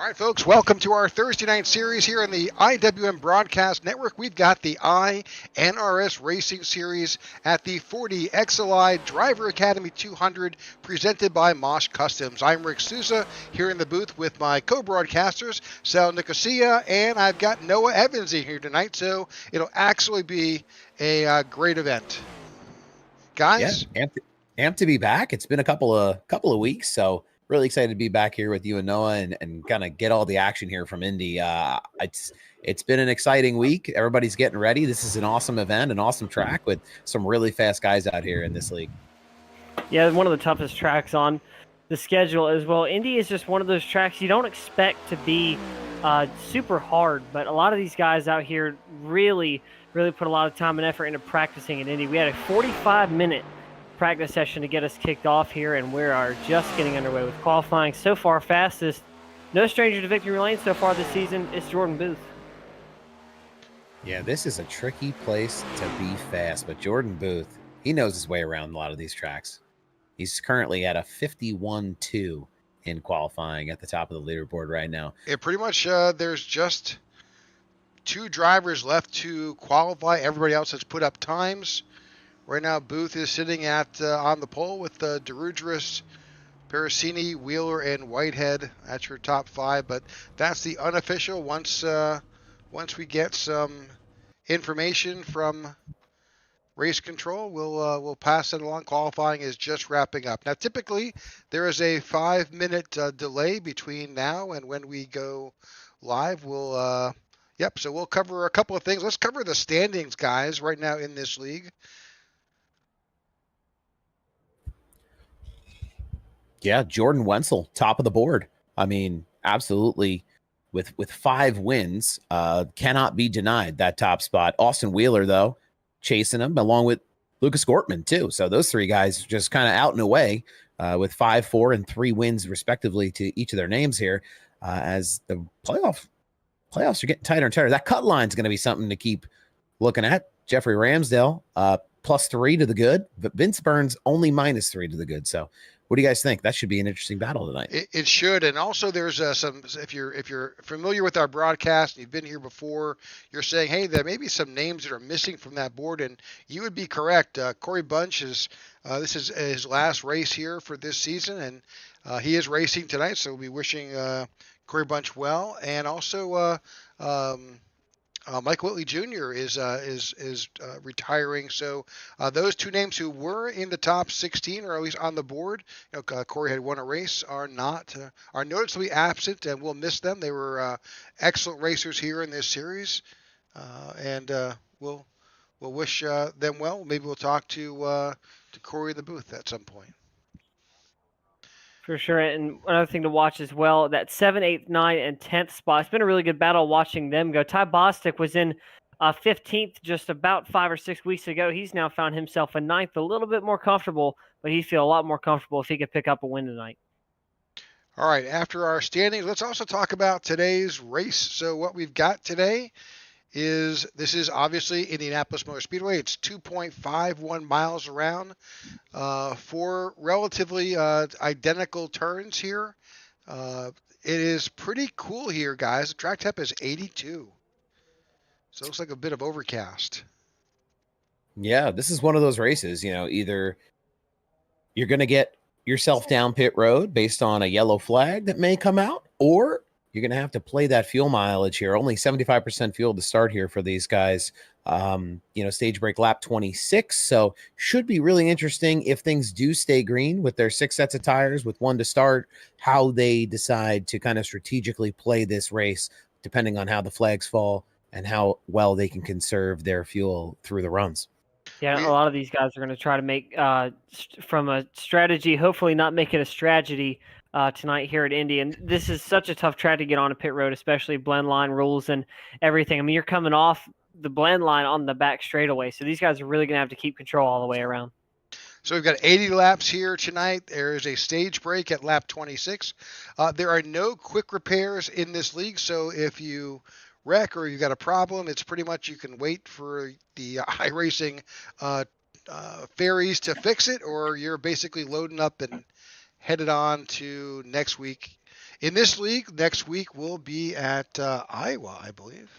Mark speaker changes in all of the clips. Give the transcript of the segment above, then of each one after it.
Speaker 1: All right, folks, welcome to our Thursday night series here on the IWM Broadcast Network. We've got the iNRS Racing Series at the 40 XLI Driver Academy 200 presented by MOSH Customs. I'm Rick Souza here in the booth with my co-broadcasters, Sal Nicosia, and I've got Noah Evans in here tonight, so it'll actually be a great event. Guys?
Speaker 2: Yeah, amped to be back. It's been a couple of weeks, so really excited to be back here with you and Noah and kind of get all the action here from Indy. It's been an exciting week. Everybody's getting ready. This is an awesome event, an awesome track with some really fast guys out here in this league.
Speaker 3: Yeah, one of the toughest tracks on the schedule as well. Indy is just one of those tracks you don't expect to be super hard, but a lot of these guys out here really put a lot of time and effort into practicing in Indy. We had a 45-minute practice session to get us kicked off here, and we are just getting underway with qualifying. So far, fastest, no stranger to victory lane so far this season, is Jordan Booth.
Speaker 2: Yeah, this is a tricky place to be fast, but Jordan Booth, he knows his way around a lot of these tracks. He's currently at a 51.2 in qualifying at the top of the leaderboard right now.
Speaker 1: It pretty much, there's just two drivers left to qualify. Everybody else has put up times. Right now, Booth is sitting at on the pole with DeRudris, Parasini, Wheeler, and Whitehead. That's your top five, but that's the unofficial. Once we get some information from race control, we'll pass it along. Qualifying is just wrapping up. Now, typically, there is a 5-minute delay between now and when we go live. So we'll cover a couple of things. Let's cover the standings, guys, right now in this league.
Speaker 2: Yeah, Jordan Wenzel, top of the board. I mean, absolutely, with 5 wins, cannot be denied that top spot. Austin Wheeler, though, chasing him, along with Lucas Gortman, too. So those three guys just kind of out and away with 5, 4, and 3 wins, respectively, to each of their names here as the playoffs are getting tighter and tighter. That cut line is going to be something to keep looking at. Jeffrey Ramsdale, +3 to the good, but Vince Burns only -3 to the good. So what do you guys think? That should be an interesting battle tonight.
Speaker 1: It should, and also there's some. If you're familiar with our broadcast and you've been here before, you're saying, hey, there may be some names that are missing from that board, and you would be correct. Corey Bunch this is his last race here for this season, and he is racing tonight, so we'll be wishing Corey Bunch well, and also Mike Whitley Jr. is retiring. So those two names who were in the top 16, or at least on the board, Corey had won a race, are noticeably absent, and we'll miss them. They were excellent racers here in this series, and we'll wish them well. Maybe we'll talk to Corey in the booth at some point.
Speaker 3: For sure, and another thing to watch as well, that 7th, 8th, 9th, and 10th spot. It's been a really good battle watching them go. Ty Bostic was in 15th just about 5 or 6 weeks ago. He's now found himself a 9th, a little bit more comfortable, but he'd feel a lot more comfortable if he could pick up a win tonight.
Speaker 1: All right, after our standings, let's also talk about today's race. So what we've got today is obviously Indianapolis Motor Speedway. It's 2.51 miles around, 4 relatively identical turns here. It is pretty cool here, guys. The track temp is 82, so it looks like a bit of overcast.
Speaker 2: Yeah, this is one of those races, either you're going to get yourself down pit road based on a yellow flag that may come out, or you're going to have to play that fuel mileage here. Only 75% fuel to start here for these guys. Stage break lap 26. So should be really interesting if things do stay green with their 6 sets of tires with 1 to start, how they decide to kind of strategically play this race, depending on how the flags fall and how well they can conserve their fuel through the runs.
Speaker 3: Yeah, a lot of these guys are going to try to make, from a strategy, hopefully not make it a strategy tonight here at Indy. And this is such a tough track to get on a pit road, especially blend line rules and everything. I mean, you're coming off the blend line on the back straightaway, so these guys are really going to have to keep control all the way around.
Speaker 1: So we've got 80 laps here tonight. There is a stage break at lap 26. There are no quick repairs in this league, so if you wreck or you got a problem, it's pretty much you can wait for the iRacing ferries to fix it, or you're basically loading up and headed on to next week In this league, next week we'll be at Iowa, I believe.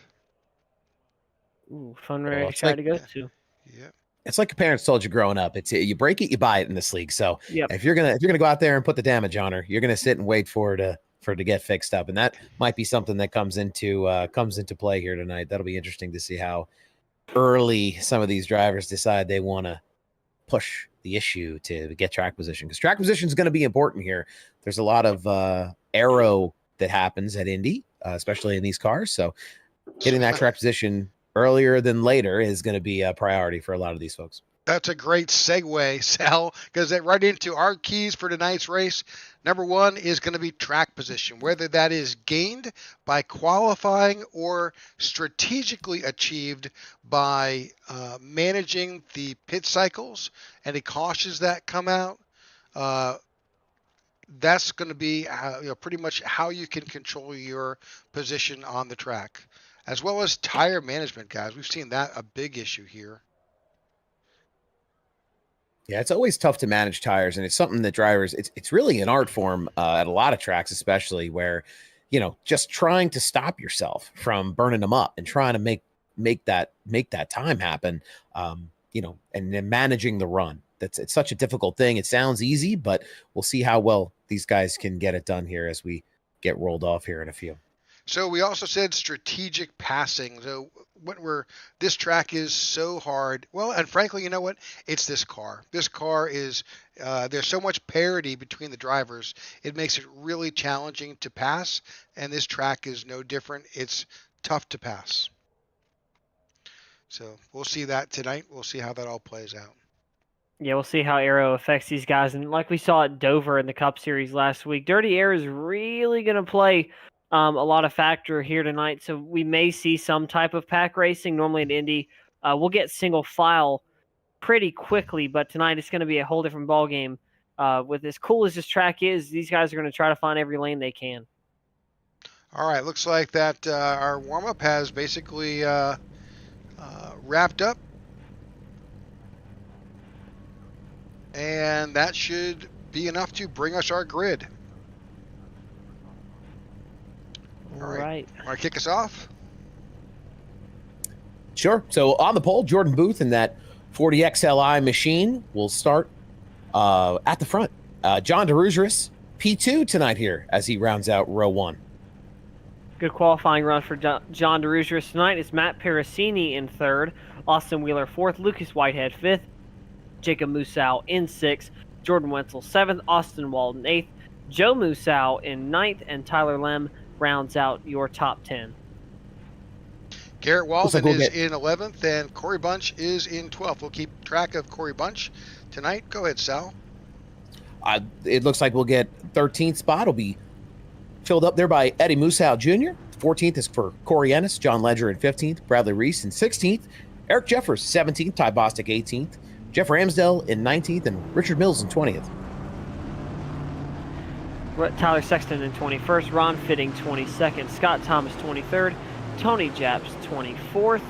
Speaker 3: Ooh, fun
Speaker 2: Well,
Speaker 3: race
Speaker 2: it's
Speaker 3: track
Speaker 2: like
Speaker 3: to go to.
Speaker 1: Yeah.
Speaker 2: it's like your parents told you growing up. It's you break it, you buy it in this league. So
Speaker 3: Yep.
Speaker 2: if you're gonna go out there and put the damage on her, you're gonna sit and wait for it to get fixed up, and that might be something that comes into play here tonight. That'll be interesting to see how early some of these drivers decide they want to push the issue to get track position, because track position is going to be important here. There's a lot of aero that happens at Indy, especially in these cars. So getting that track position earlier than later is going to be a priority for a lot of these folks.
Speaker 1: That's a great segue, Sal, because that right into our keys for tonight's race. Number one is going to be track position, whether that is gained by qualifying or strategically achieved by managing the pit cycles and the cautions that come out. That's going to be pretty much how you can control your position on the track, as well as tire management, guys. We've seen that a big issue here.
Speaker 2: Yeah, it's always tough to manage tires, and it's something that drivers, it's really an art form at a lot of tracks, especially where, just trying to stop yourself from burning them up and trying to make that time happen, and then managing the run. It's such a difficult thing. It sounds easy, but we'll see how well these guys can get it done here as we get rolled off here in a few.
Speaker 1: So we also said strategic passing. So this track is so hard. Well, and frankly, you know what? It's this car. This car is, there's so much parity between the drivers. It makes it really challenging to pass. And this track is no different. It's tough to pass. So we'll see that tonight. We'll see how that all plays out.
Speaker 3: Yeah, we'll see how aero affects these guys. And like we saw at Dover in the Cup Series last week, dirty air is really going to play a lot of factor here tonight. So we may see some type of pack racing. Normally in Indy, we'll get single file pretty quickly, but tonight it's going to be a whole different ball game. With as cool as this track is, these guys are going to try to find every lane they can.
Speaker 1: All right, looks like that our warm-up has basically wrapped up. And that should be enough to bring us our grid. All right. Want to kick us off?
Speaker 2: Sure. So on the pole, Jordan Booth in that 40XLI machine will start at the front. John DeRugeris, P2 tonight here as he rounds out row one.
Speaker 3: Good qualifying run for John DeRugeris tonight. It's Matt Parasini in third, Austin Wheeler fourth, Lucas Whitehead fifth, Jacob Musau in sixth, Jordan Wenzel seventh, Austin Walden eighth, Joe Musau in ninth, and Tyler Lem rounds out your top 10.
Speaker 1: Garrett Walden is in 11th, and Corey Bunch is in 12th. We'll keep track of Corey Bunch tonight. Go ahead, Sal.
Speaker 2: It looks like we'll get 13th spot. Will be filled up there by Eddie Musau Jr. 14th is for Corey Ennis, John Ledger in 15th, Bradley Reese in 16th, Eric Jeffers 17th, Ty Bostic 18th, Jeff Ramsdell in 19th, and Richard Mills in 20th.
Speaker 3: Tyler Sexton in 21st, Ron Fitting 22nd, Scott Thomas 23rd, Tony Japs 24th,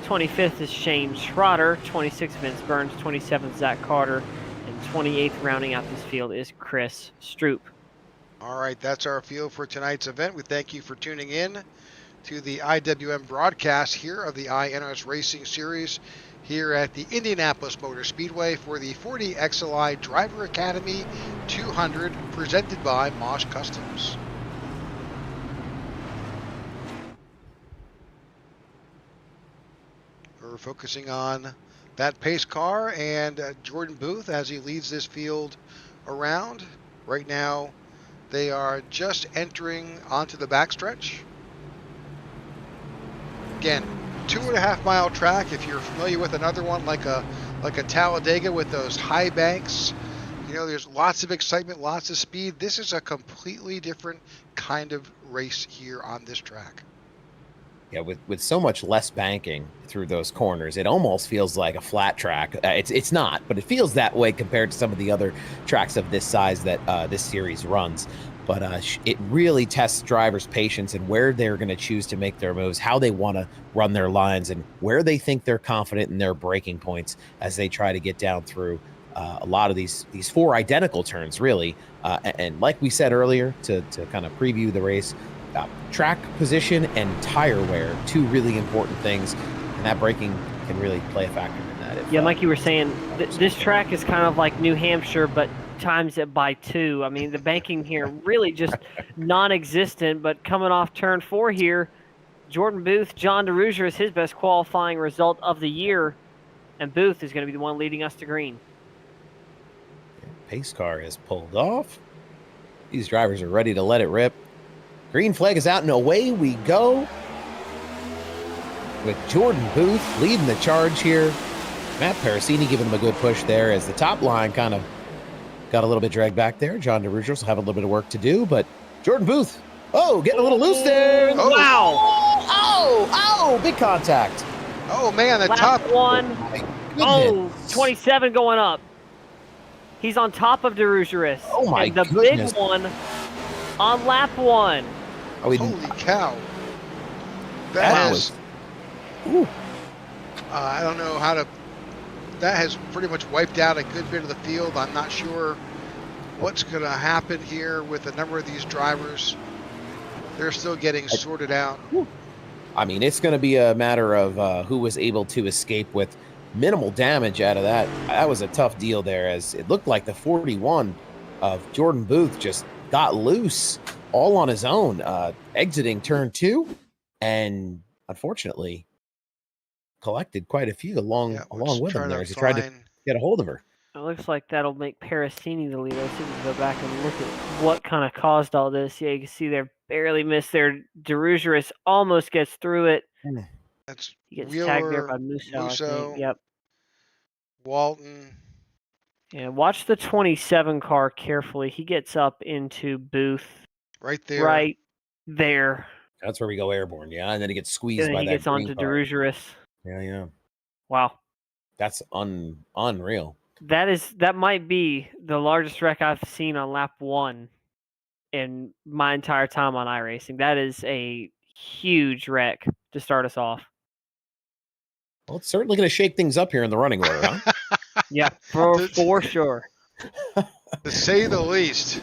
Speaker 3: 25th is Shane Schroeder, 26th Vince Burns, 27th Zach Carter, and 28th rounding out this field is Chris Stroop.
Speaker 1: All right, that's our field for tonight's event. We thank you for tuning in to the IWM broadcast here of the iNRS Racing Series here at the Indianapolis Motor Speedway for the 40 XLI Driver Academy 200 presented by MOSH Customs. We're focusing on that pace car and Jordan Booth as he leads this field around. Right now, they are just entering onto the backstretch. Again, 2.5 mile track. If you're familiar with another one like a Talladega with those high banks, there's lots of excitement, lots of speed. This is a completely different kind of race here on this track.
Speaker 2: Yeah, with so much less banking through those corners, it almost feels like a flat track. It's not, but it feels that way compared to some of the other tracks of this size that this series runs. But it really tests drivers' patience and where they're going to choose to make their moves, how they want to run their lines, and where they think they're confident in their braking points as they try to get down through a lot of these 4 identical turns, really. And like we said earlier, to kind of preview the race, track position and tire wear, 2 really important things, and that braking can really play a factor in that.
Speaker 3: Yeah, like you were saying, this track is kind of like New Hampshire, but times it by 2. I mean, the banking here really just non-existent, but coming off turn 4 here, Jordan Booth, John DeRuger is his best qualifying result of the year, and Booth is going to be the one leading us to green.
Speaker 2: Pace car has pulled off. These drivers are ready to let it rip. Green flag is out, and away we go with Jordan Booth leading the charge here. Matt Parasini giving him a good push there as the top line kind of got a little bit dragged back there. John DeRuger will have a little bit of work to do, but Jordan Booth, getting a little loose there.
Speaker 1: Oh.
Speaker 2: Wow. Oh, big contact.
Speaker 1: Oh, man, the
Speaker 3: Lap
Speaker 1: top
Speaker 3: 1.
Speaker 2: Oh,
Speaker 3: 27 going up. He's on top of DeRugeris.
Speaker 2: Oh, my
Speaker 3: and the
Speaker 2: goodness.
Speaker 3: big one on lap 1.
Speaker 1: Holy cow. That is... I don't know how to... That has pretty much wiped out a good bit of the field. I'm not sure what's going to happen here with a number of these drivers. They're still getting sorted out.
Speaker 2: I mean, it's going to be a matter of who was able to escape with minimal damage out of that. That was a tough deal there, as it looked like the 41 of Jordan Booth just got loose all on his own, exiting turn 2, and unfortunately collected quite a few along with him there as he tried to get a hold of her.
Speaker 3: It looks like that'll make Parasini the leader. Let's see if we can go back and look at what kind of caused all this. Yeah, you can see they're barely missed there. DeRugeris almost gets through it.
Speaker 1: That's
Speaker 3: He gets
Speaker 1: Wheeler,
Speaker 3: tagged there by Musso, I think. Yep.
Speaker 1: Walton.
Speaker 3: Yeah, watch the 27 car carefully. He gets up into Booth.
Speaker 1: Right there.
Speaker 3: Right there.
Speaker 2: That's where we go airborne, yeah. And then he gets squeezed
Speaker 3: And
Speaker 2: by
Speaker 3: he
Speaker 2: that
Speaker 3: gets onto DeRugeris.
Speaker 2: Yeah.
Speaker 3: Wow.
Speaker 2: That's unreal.
Speaker 3: That might be the largest wreck I've seen on lap 1 in my entire time on iRacing. That is a huge wreck to start us off.
Speaker 2: Well, it's certainly going to shake things up here in the running order, huh?
Speaker 3: Yeah, for sure.
Speaker 1: To say the least.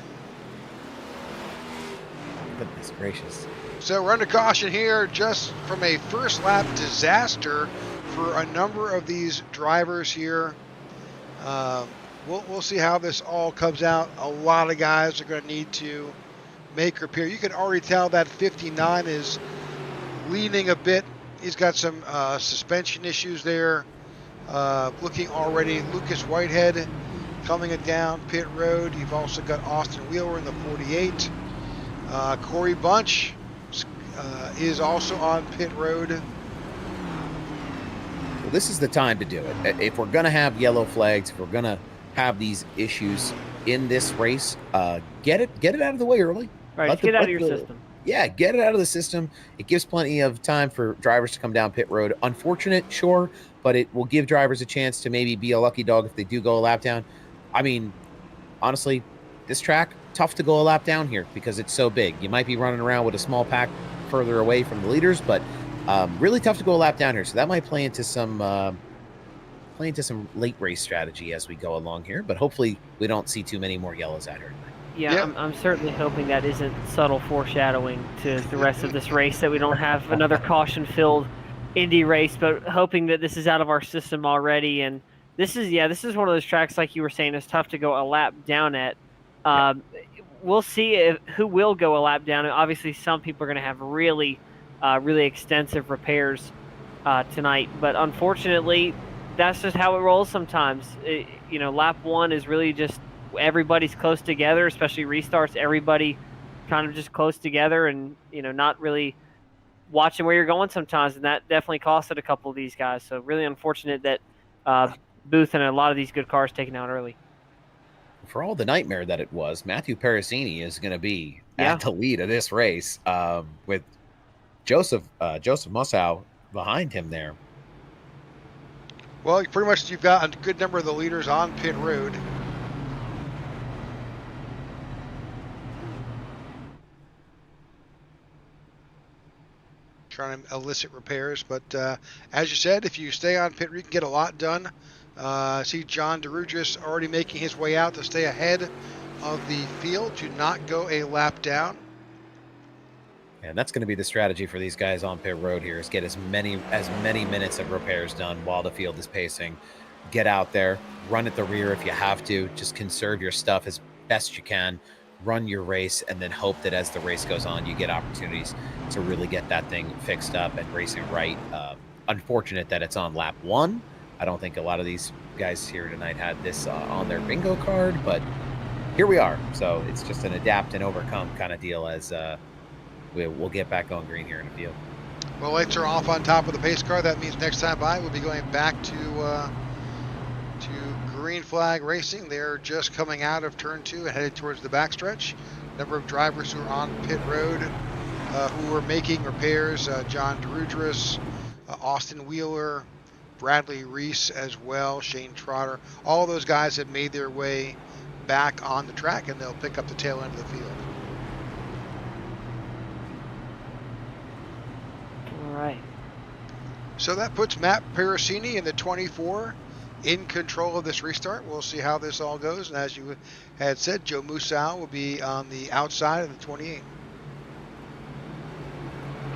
Speaker 2: Goodness gracious.
Speaker 1: So we're under caution here just from a first lap disaster for a number of these drivers here. We'll see how this all comes out. A lot of guys are going to need to make repair. You can already tell that 59 is leaning a bit. He's got some suspension issues there. Looking already, Lucas Whitehead coming it down pit road. You've also got Austin Wheeler in the 48. Corey Bunch is also on pit road.
Speaker 2: Well, this is the time to do it. If we're going to have yellow flags, if we're going to have these issues in this race, get it out of the way early.
Speaker 3: Right, get it out of your system.
Speaker 2: Yeah, get it out of the system. It gives plenty of time for drivers to come down pit road. Unfortunate, sure, but it will give drivers a chance to maybe be a lucky dog if they do go a lap down. I mean, honestly, this track, tough to go a lap down here because it's so big. You might be running around with a small pack further away from the leaders, but really tough to go a lap down here. So that might play into some late race strategy as we go along here. But hopefully we don't see too many more yellows out here tonight.
Speaker 3: Yeah, I'm certainly hoping that isn't subtle foreshadowing to the rest of this race, that we don't have another caution-filled Indy race, but hoping that this is out of our system already. And this is one of those tracks, like you were saying, it's tough to go a lap down at. We'll see who will go a lap down. Obviously, some people are going to have really extensive repairs tonight, but unfortunately, that's just how it rolls sometimes. Lap 1 is really just everybody's close together, especially restarts. Everybody kind of just close together and, not really watching where you're going sometimes. And that definitely costed a couple of these guys. So really unfortunate that Booth and a lot of these good cars taken out early.
Speaker 2: For all the nightmare that it was, Matthew Parasini is going to be at the lead of this race with Joseph Musso behind him there.
Speaker 1: Well, pretty much you've got a good number of the leaders on pit road. Trying to elicit repairs, but as you said, if you stay on pit road, you can get a lot done See John DeRudris already making his way out to stay ahead of the field to not go a lap down.
Speaker 2: And that's going to be the strategy for these guys on pit road here, is get as many minutes of repairs done while the field is pacing. Get out there, run at the rear if you have to. Just conserve your stuff as best you can. Run your race, and then hope that as the race goes on, you get opportunities to really get that thing fixed up and racing right. Unfortunate that it's on lap 1. I don't think a lot of these guys here tonight had this on their bingo card, but here we are. So it's just an adapt and overcome kind of deal as we'll get back on green here in a few.
Speaker 1: Well, lights are off on top of the pace car. That means next time by, we'll be going back to green flag racing. They're just coming out of turn 2 and headed towards the backstretch. Number of drivers who are on pit road who are making repairs. John DeRudris, Austin Wheeler, Bradley Reese as well, Shane Trotter. All those guys have made their way back on the track, and they'll pick up the tail end of the field.
Speaker 3: All right.
Speaker 1: So that puts Matt Pericini in the 24 in control of this restart. We'll see how this all goes. And as you had said, Joe Musow will be on the outside of the 28.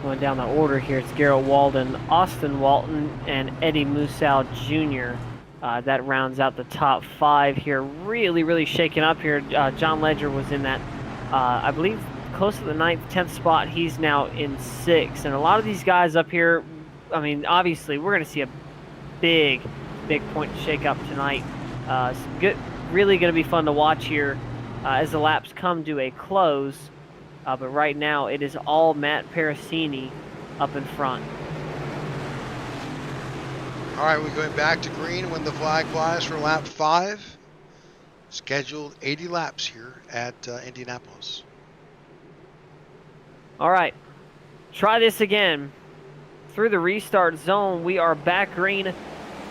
Speaker 3: Going down the order here, it's Garrett Walden, Austin Walton, and Eddie Musow Jr. That rounds out the top 5 here. Really, really shaking up here. John Ledger was in that, I believe, close to the 9th, 10th spot. He's now in 6th. And a lot of these guys up here, I mean, obviously, we're going to see a big point shake-up tonight. Good, really going to be fun to watch here as the laps come to a close. But right now, it is all Matt Pericini up in front.
Speaker 1: All right, we're going back to green when the flag flies for lap 5. Scheduled 80 laps here at Indianapolis.
Speaker 3: All right, try this again. Through the restart zone, we are back green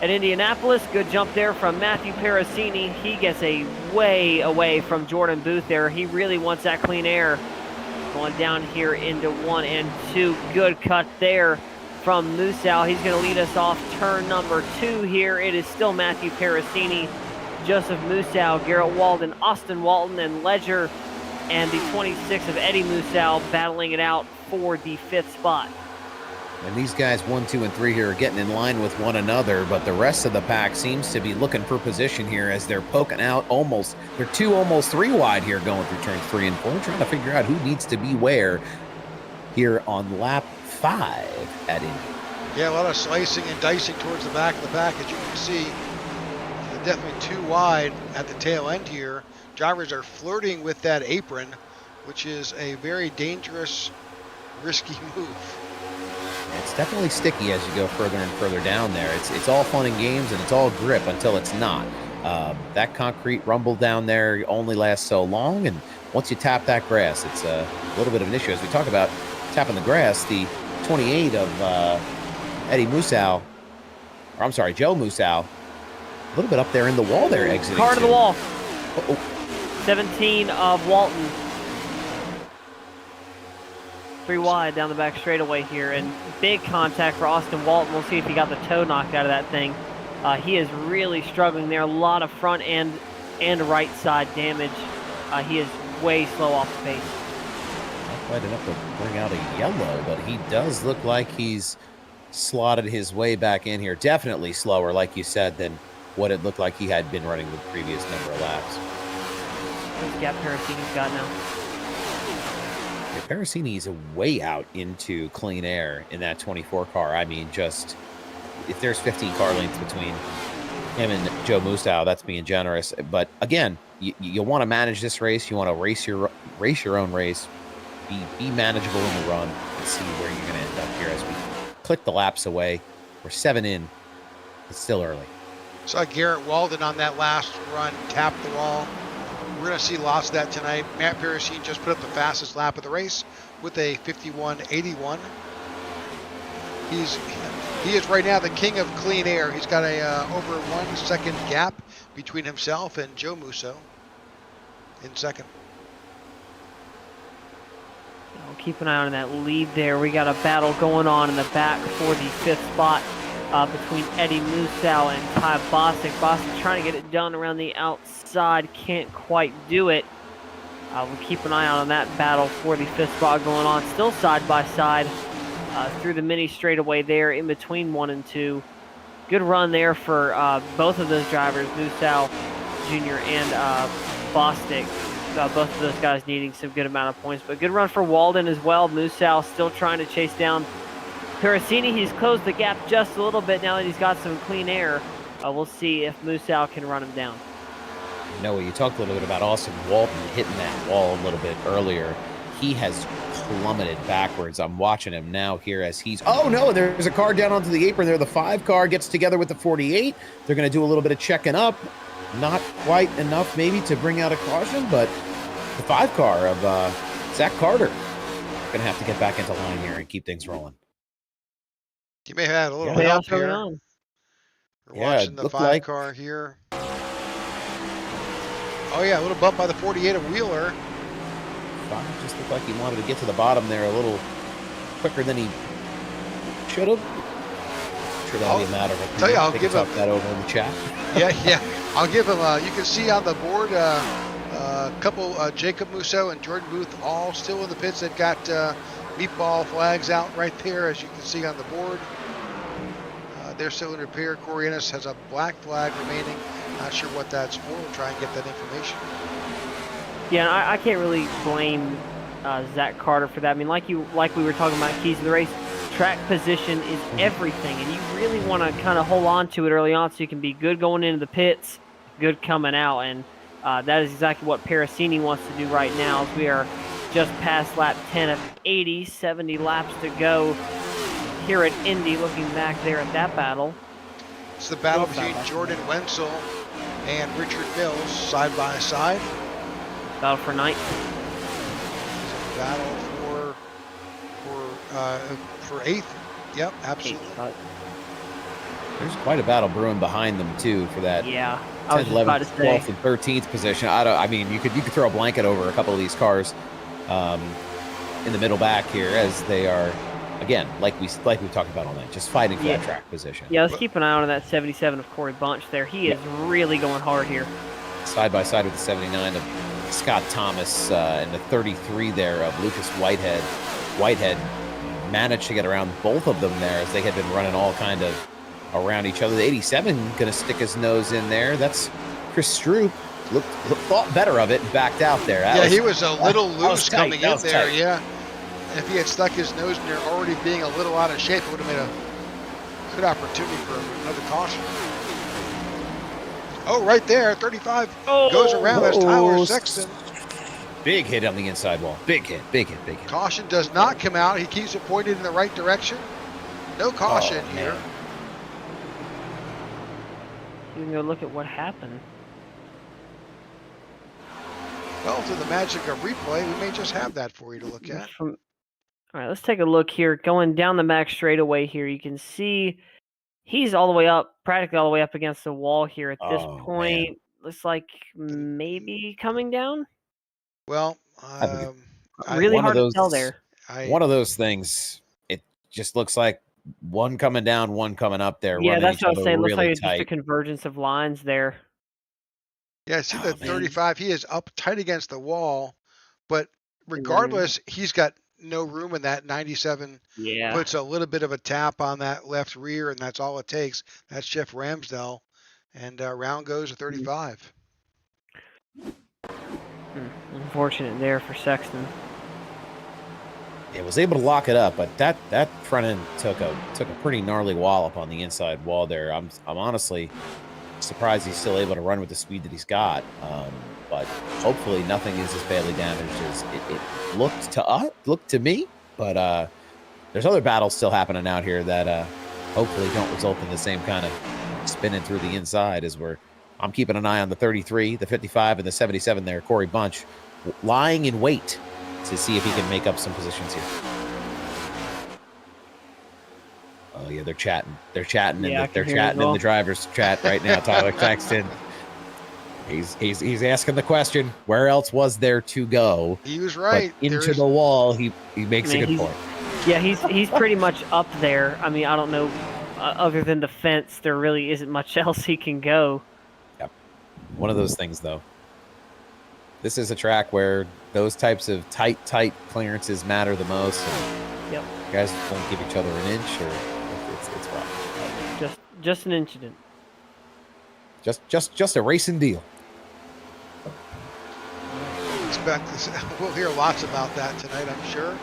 Speaker 3: at Indianapolis. Good jump there from Matthew Pericini. He gets a way away from Jordan Booth there. He really wants that clean air. Going down here into 1 and 2. Good cut there from Musow. He's going to lead us off turn number 2 here. It is still Matthew Pericini, Joseph Musow, Garrett Walden, Austin Walton, and Ledger, and the 26 of Eddie Musow battling it out for the 5th spot.
Speaker 2: And these guys 1, 2, and 3 here are getting in line with one another, but the rest of the pack seems to be looking for position here as they're poking out almost. They're 2, almost 3 wide here going through turns 3 and 4, trying to figure out who needs to be where here on lap 5 at Indy.
Speaker 1: Yeah, a lot of slicing and dicing towards the back of the pack, as you can see. They're definitely 2 wide at the tail end here. Drivers are flirting with that apron, which is a very dangerous, risky move.
Speaker 2: It's definitely sticky as you go further and further down there. It's all fun and games, and it's all grip until it's not. That concrete rumble down there only lasts so long, and once you tap that grass, it's a little bit of an issue. As we talk about tapping the grass, the 28 of Eddie Musow, or I'm sorry, Joe Musow, a little bit up there in the wall there exiting.
Speaker 3: Car to the wall.
Speaker 2: Uh-oh.
Speaker 3: 17 of Walton. 3 wide down the back straightaway here, and big contact for Austin Walton. We'll see if he got the toe knocked out of that thing. He is really struggling there. A lot of front end and right side damage. He is way slow off the pace.
Speaker 2: Not quite enough to bring out a yellow, but he does look like he's slotted his way back in here. Definitely slower, like you said, than what it looked like he had been running the previous number of laps.
Speaker 3: What's gap Pericini's got now?
Speaker 2: Yeah, Pericini is way out into clean air in that 24 car. I mean, just if there's 15 car lengths between him and Joe Musow, that's being generous. But again, you want to manage this race. You want to race your own race. Be manageable in the run and see where you're going to end up here as we click the laps away. We're 7 in. It's still early.
Speaker 1: Saw Garrett Walden on that last run tap the wall. We're going to see lots of that tonight. Matt Pericini just put up the fastest lap of the race with a 51.81. He is right now the king of clean air. He's got a over 1 second gap between himself and Joe Musow in second.
Speaker 3: Keep an eye on that lead there. We got a battle going on in the back for the 5th spot. between Eddie Musau and Ty Bostic. Bostic trying to get it done around the outside, can't quite do it. We'll keep an eye out on that battle for the 5th spot going on. Still side by side through the mini straightaway there in between 1 and 2. Good run there for both of those drivers, Musau Jr. and Bostic. Both of those guys needing some good amount of points. But good run for Walden as well. Musau still trying to chase down Pericini. He's closed the gap just a little bit now that he's got some clean air. We'll see if Musau can run him down.
Speaker 2: Noah, you talked a little bit about Austin Walton hitting that wall a little bit earlier. He has plummeted backwards. I'm watching him now here as he's... Oh, no, there's a car down onto the apron there. The 5 car gets together with the 48. They're going to do a little bit of checking up. Not quite enough maybe to bring out a caution, but the 5 car of Zach Carter going to have to get back into line here and keep things rolling.
Speaker 1: You may have had a little
Speaker 3: Yeah,
Speaker 1: help here. We're watching the 5 car here. Oh, yeah, a little bump by the 48 of Wheeler.
Speaker 2: Just looked like he wanted to get to the bottom there a little quicker than he should have. I'm sure that'll be a matter of
Speaker 1: tell you, I'll give him
Speaker 2: that over in the chat.
Speaker 1: Yeah. I'll give him. You can see on the board a couple Jacob Musso and Jordan Booth all still in the pits. They've got meatball flags out right there, as you can see on the board. They're still in repair. Corey Ennis has a black flag remaining. Not sure what that's for. We'll try and get that information.
Speaker 3: Yeah, I can't really blame Zach Carter for that. I mean, like we were talking about keys of the race, track position is everything, and you really want to kind of hold on to it early on so you can be good going into the pits, good coming out, and that is exactly what Pericini wants to do right now. As we are just past lap 10 of 80, 70 laps to go here at Indy. Looking back there at that battle.
Speaker 1: It's the battle between Jordan Wenzel and Richard Mills, side by side.
Speaker 3: Battle for ninth.
Speaker 1: Battle for 8th. Yep, absolutely.
Speaker 2: There's quite a battle brewing behind them too for that.
Speaker 3: Yeah,
Speaker 2: 10th, 11th, 12th, and 13th position. I mean, you could throw a blanket over a couple of these cars in the middle back here, as they are, again, like we talked about all night, just fighting for that track position.
Speaker 3: Yeah, let's keep an eye on that 77 of Corey Bunch there. He is really going hard here.
Speaker 2: Side by side with the 79 of Scott Thomas and the 33 there of Lucas Whitehead. Whitehead managed to get around both of them there as they had been running all kind of around each other. The 87 going to stick his nose in there. That's Chris Stroop. Thought better of it and backed out there.
Speaker 1: He was a little loose coming in there.
Speaker 2: Tight.
Speaker 1: Yeah. If he had stuck his nose in there already being a little out of shape, it would have made a good opportunity for another caution. Oh, right there, 35 goes around. That's Tyler Sexton.
Speaker 2: Big hit on the inside wall. Big hit.
Speaker 1: Caution does not come out. He keeps it pointed in the right direction. No caution here.
Speaker 3: You can go look at what happened.
Speaker 1: Well, through the magic of replay, we may just have that for you to look at.
Speaker 3: All right, let's take a look here. Going down the back straightaway here, you can see he's all the way up, practically all the way up against the wall here at this point. Man. Looks like maybe coming down.
Speaker 1: Well,
Speaker 3: really hard to tell there.
Speaker 2: One of those things, it just looks like one coming down, one coming up there.
Speaker 3: Yeah, that's what I was saying.
Speaker 2: Really
Speaker 3: looks like it's just a convergence of lines there.
Speaker 1: Yeah, see that 35, he is up tight against the wall, but regardless, he's got no room in that 97.
Speaker 3: Yeah.
Speaker 1: Puts a little bit of a tap on that left rear, and that's all it takes. That's Jeff Ramsdell, and round goes to 35.
Speaker 3: Unfortunate there for Sexton.
Speaker 2: It was able to lock it up, but that front end took a pretty gnarly wallop on the inside wall there. I'm honestly surprised he's still able to run with the speed that he's got. But hopefully nothing is as badly damaged as it looked to me. But there's other battles still happening out here that hopefully don't result in the same kind of spinning through the inside as I'm keeping an eye on the 33, the 55, and the 77 there. Corey Bunch lying in wait to see if he can make up some positions here. Oh yeah, they're chatting. They're chatting in the driver's chat right now. Tyler Sexton. He's asking the question, where else was there to go?
Speaker 1: He was right.
Speaker 2: But into the wall, he makes a good point.
Speaker 3: Yeah, he's pretty much up there. I mean, I don't know other than the fence, there really isn't much else he can go.
Speaker 2: Yep. One of those things, though. This is a track where those types of tight clearances matter the most. And
Speaker 3: yep.
Speaker 2: Guys won't give each other an inch, or it's rough.
Speaker 3: Just an incident.
Speaker 2: Just a racing deal.
Speaker 1: Expect this. We'll hear lots about that tonight, I'm sure.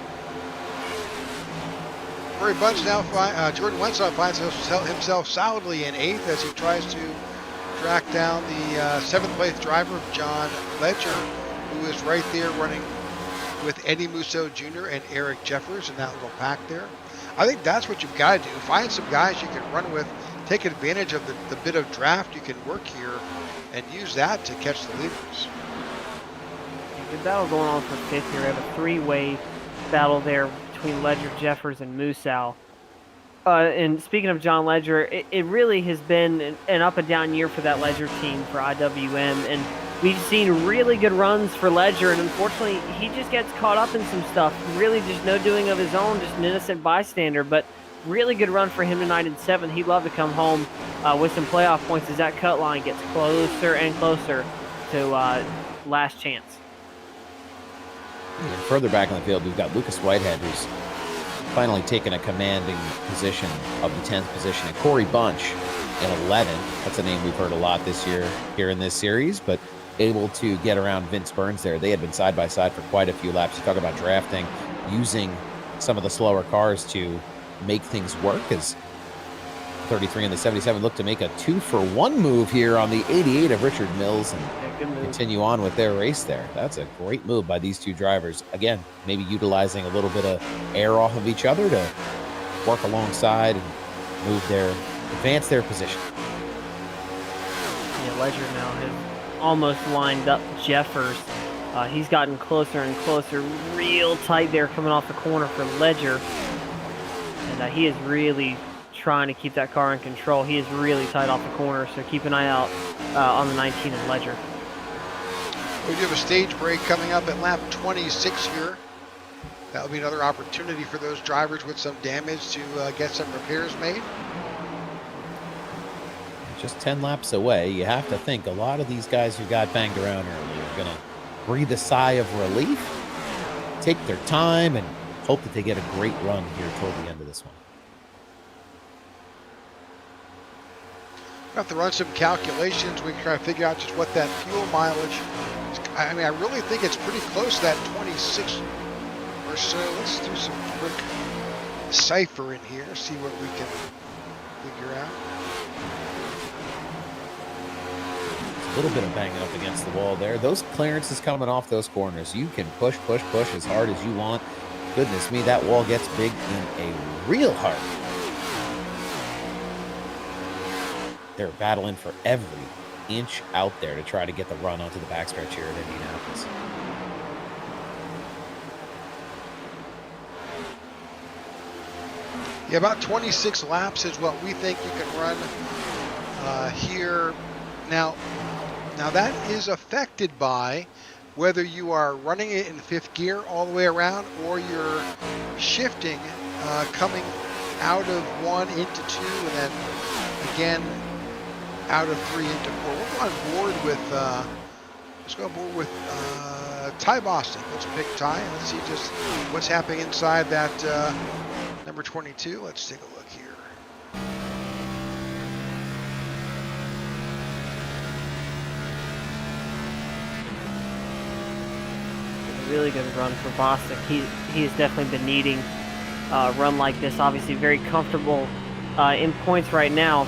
Speaker 1: Corey Bunch now, Jordan Wenzel finds himself solidly in 8th as he tries to track down the 7th place driver, John Ledger, who is right there running with Eddie Musso Jr. and Eric Jeffers in that little pack there. I think that's what you've got to do. Find some guys you can run with, take advantage of the bit of draft you can work here, and use that to catch the leaders.
Speaker 3: Good battle going on for 5th here. We have a 3-way battle there between Ledger, Jeffers, and Musso. And speaking of John Ledger, it really has been an up and down year for that Ledger team for IWM, and we've seen really good runs for Ledger, and unfortunately he just gets caught up in some stuff. Really just no doing of his own, just an innocent bystander, but really good run for him tonight in 7th. He'd love to come home with some playoff points as that cut line gets closer and closer to last chance.
Speaker 2: And further back in the field, we've got Lucas Whitehead, who's finally taken a commanding position of the 10th position, and Corey Bunch in 11. That's a name we've heard a lot this year here in this series, but able to get around Vince Burns there. They had been side by side for quite a few laps. You talk about drafting, using some of the slower cars to make things work, as 33 and the 77 look to make a 2-for-1 move here on the 88 of Richard Mills and continue on with their race there. That's a great move by these two drivers. Again, maybe utilizing a little bit of air off of each other to work alongside and advance their position.
Speaker 3: Yeah, Ledger now has almost lined up Jeffers. He's gotten closer and closer, real tight there coming off the corner for Ledger. And he is really trying to keep that car in control. He is really tight off the corner, so keep an eye out on the 19 and Ledger.
Speaker 1: We do have a stage break coming up at lap 26 here. That'll be another opportunity for those drivers with some damage to get some repairs made.
Speaker 2: Just 10 laps away. You have to think a lot of these guys who got banged around earlier are going to breathe a sigh of relief, take their time, and hope that they get a great run here toward the end of this one.
Speaker 1: We have to run some calculations. We can try to figure out just what that fuel mileage is. I mean, I really think it's pretty close to that 26 or so. Let's do some quick cipher in here, see what we can figure out.
Speaker 2: A little bit of banging up against the wall there. Those clearances coming off those corners, you can push as hard as you want. Goodness me, that wall gets big in a real hurry. They're battling for every inch out there to try to get the run onto the backstretch here at Indianapolis.
Speaker 1: Yeah, about 26 laps is what we think you can run here. Now that is affected by whether you are running it in 5th gear all the way around or you're shifting, coming out of 1 into 2 and then again out of 3 into 4. We'll go on board with, let's go on board with Ty Bostic. Let's pick Ty. Let's see just what's happening inside that number 22. Let's take a look here.
Speaker 3: Really good run for Bostic. He has definitely been needing a run like this. Obviously very comfortable in points right now,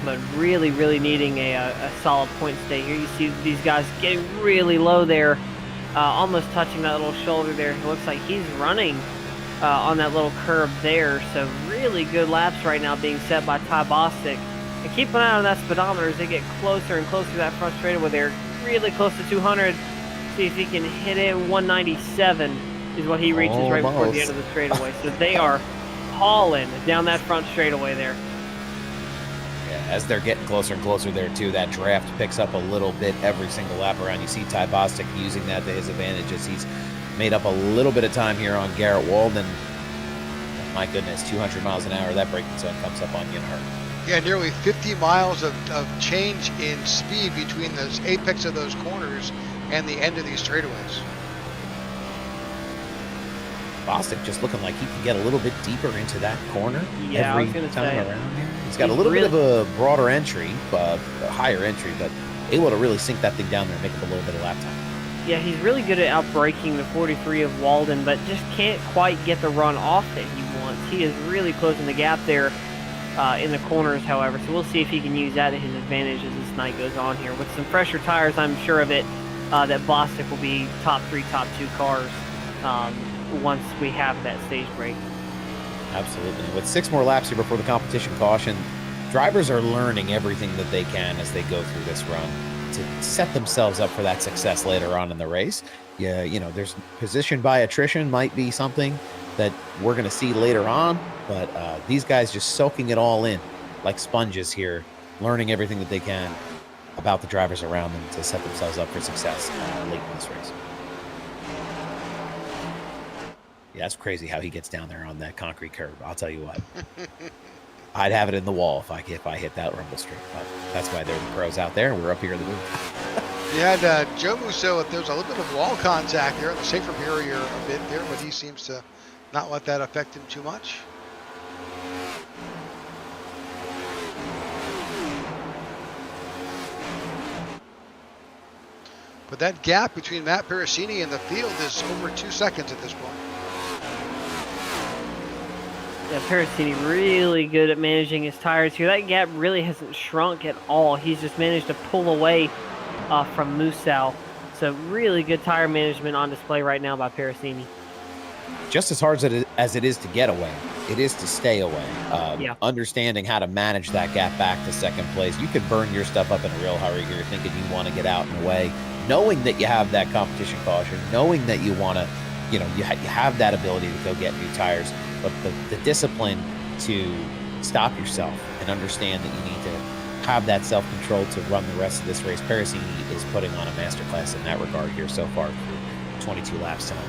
Speaker 3: but really needing a solid point stay here. You see these guys getting really low there, almost touching that little shoulder there. It looks like he's running on that little curb there. So really good laps right now being set by Ty Bostic. And keep an eye on that speedometer as they get closer and closer to that front straightaway there. Really close to 200. See if he can hit it. 197 is what he reaches right before the end of the straightaway. So they are hauling down that front straightaway there.
Speaker 2: Yeah, as they're getting closer and closer there too, that draft picks up a little bit every single lap around. You see Ty Bostic using that to his advantage as he's made up a little bit of time here on Garrett Walden. my goodness, 200 miles an hour, that braking zone comes up on you in a hurry.
Speaker 1: Yeah, nearly 50 miles of change in speed between those apex of those corners and the end of these straightaways.
Speaker 2: Bostic just looking like he can get a little bit deeper into that corner
Speaker 3: Yeah,
Speaker 2: every time around here. He's got a little bit of a broader entry, a higher entry, but able to really sink that thing down there and make up a little bit of lap time.
Speaker 3: Yeah, he's really good at outbraking the 43 of Walden, but just can't quite get the run off that he wants. He is really closing the gap there in the corners, however, so we'll see if he can use that to his advantage as this night goes on here. With some fresher tires, I'm sure of it, that Bostic will be top 3, top 2 cars once we have that stage break.
Speaker 2: Absolutely. With 6 more laps here before the competition caution, drivers are learning everything that they can as they go through this run to set themselves up for that success later on in the race. Yeah, you know, there's position by attrition might be something that we're going to see later on, but these guys just soaking it all in like sponges here, learning everything that they can about the drivers around them to set themselves up for success late in this race. Yeah, that's crazy how he gets down there on that concrete curb. I'll tell you what. I'd have it in the wall if I hit that rumble strip. But that's why they're the pros out there, and we're up here in the booth.
Speaker 1: You had Joe Musso, if there's a little bit of wall contact there, the safer barrier a bit there, but he seems to not let that affect him too much. But that gap between Matt Parasini and the field is over 2 seconds at this point.
Speaker 3: Yeah, Parasini really good at managing his tires here. That gap really hasn't shrunk at all. He's just managed to pull away from Musso. So really good tire management on display right now by Parasini.
Speaker 2: Just as hard as it is to get away, it is to stay away. Understanding how to manage that gap back to second place. You could burn your stuff up in a real hurry here thinking you want to get out and away, knowing that you have that competition caution, knowing that you want to, you have that ability to go get new tires. But the discipline to stop yourself and understand that you need to have that self-control to run the rest of this race. Parasini is putting on a masterclass in that regard here so far through 22 laps tonight.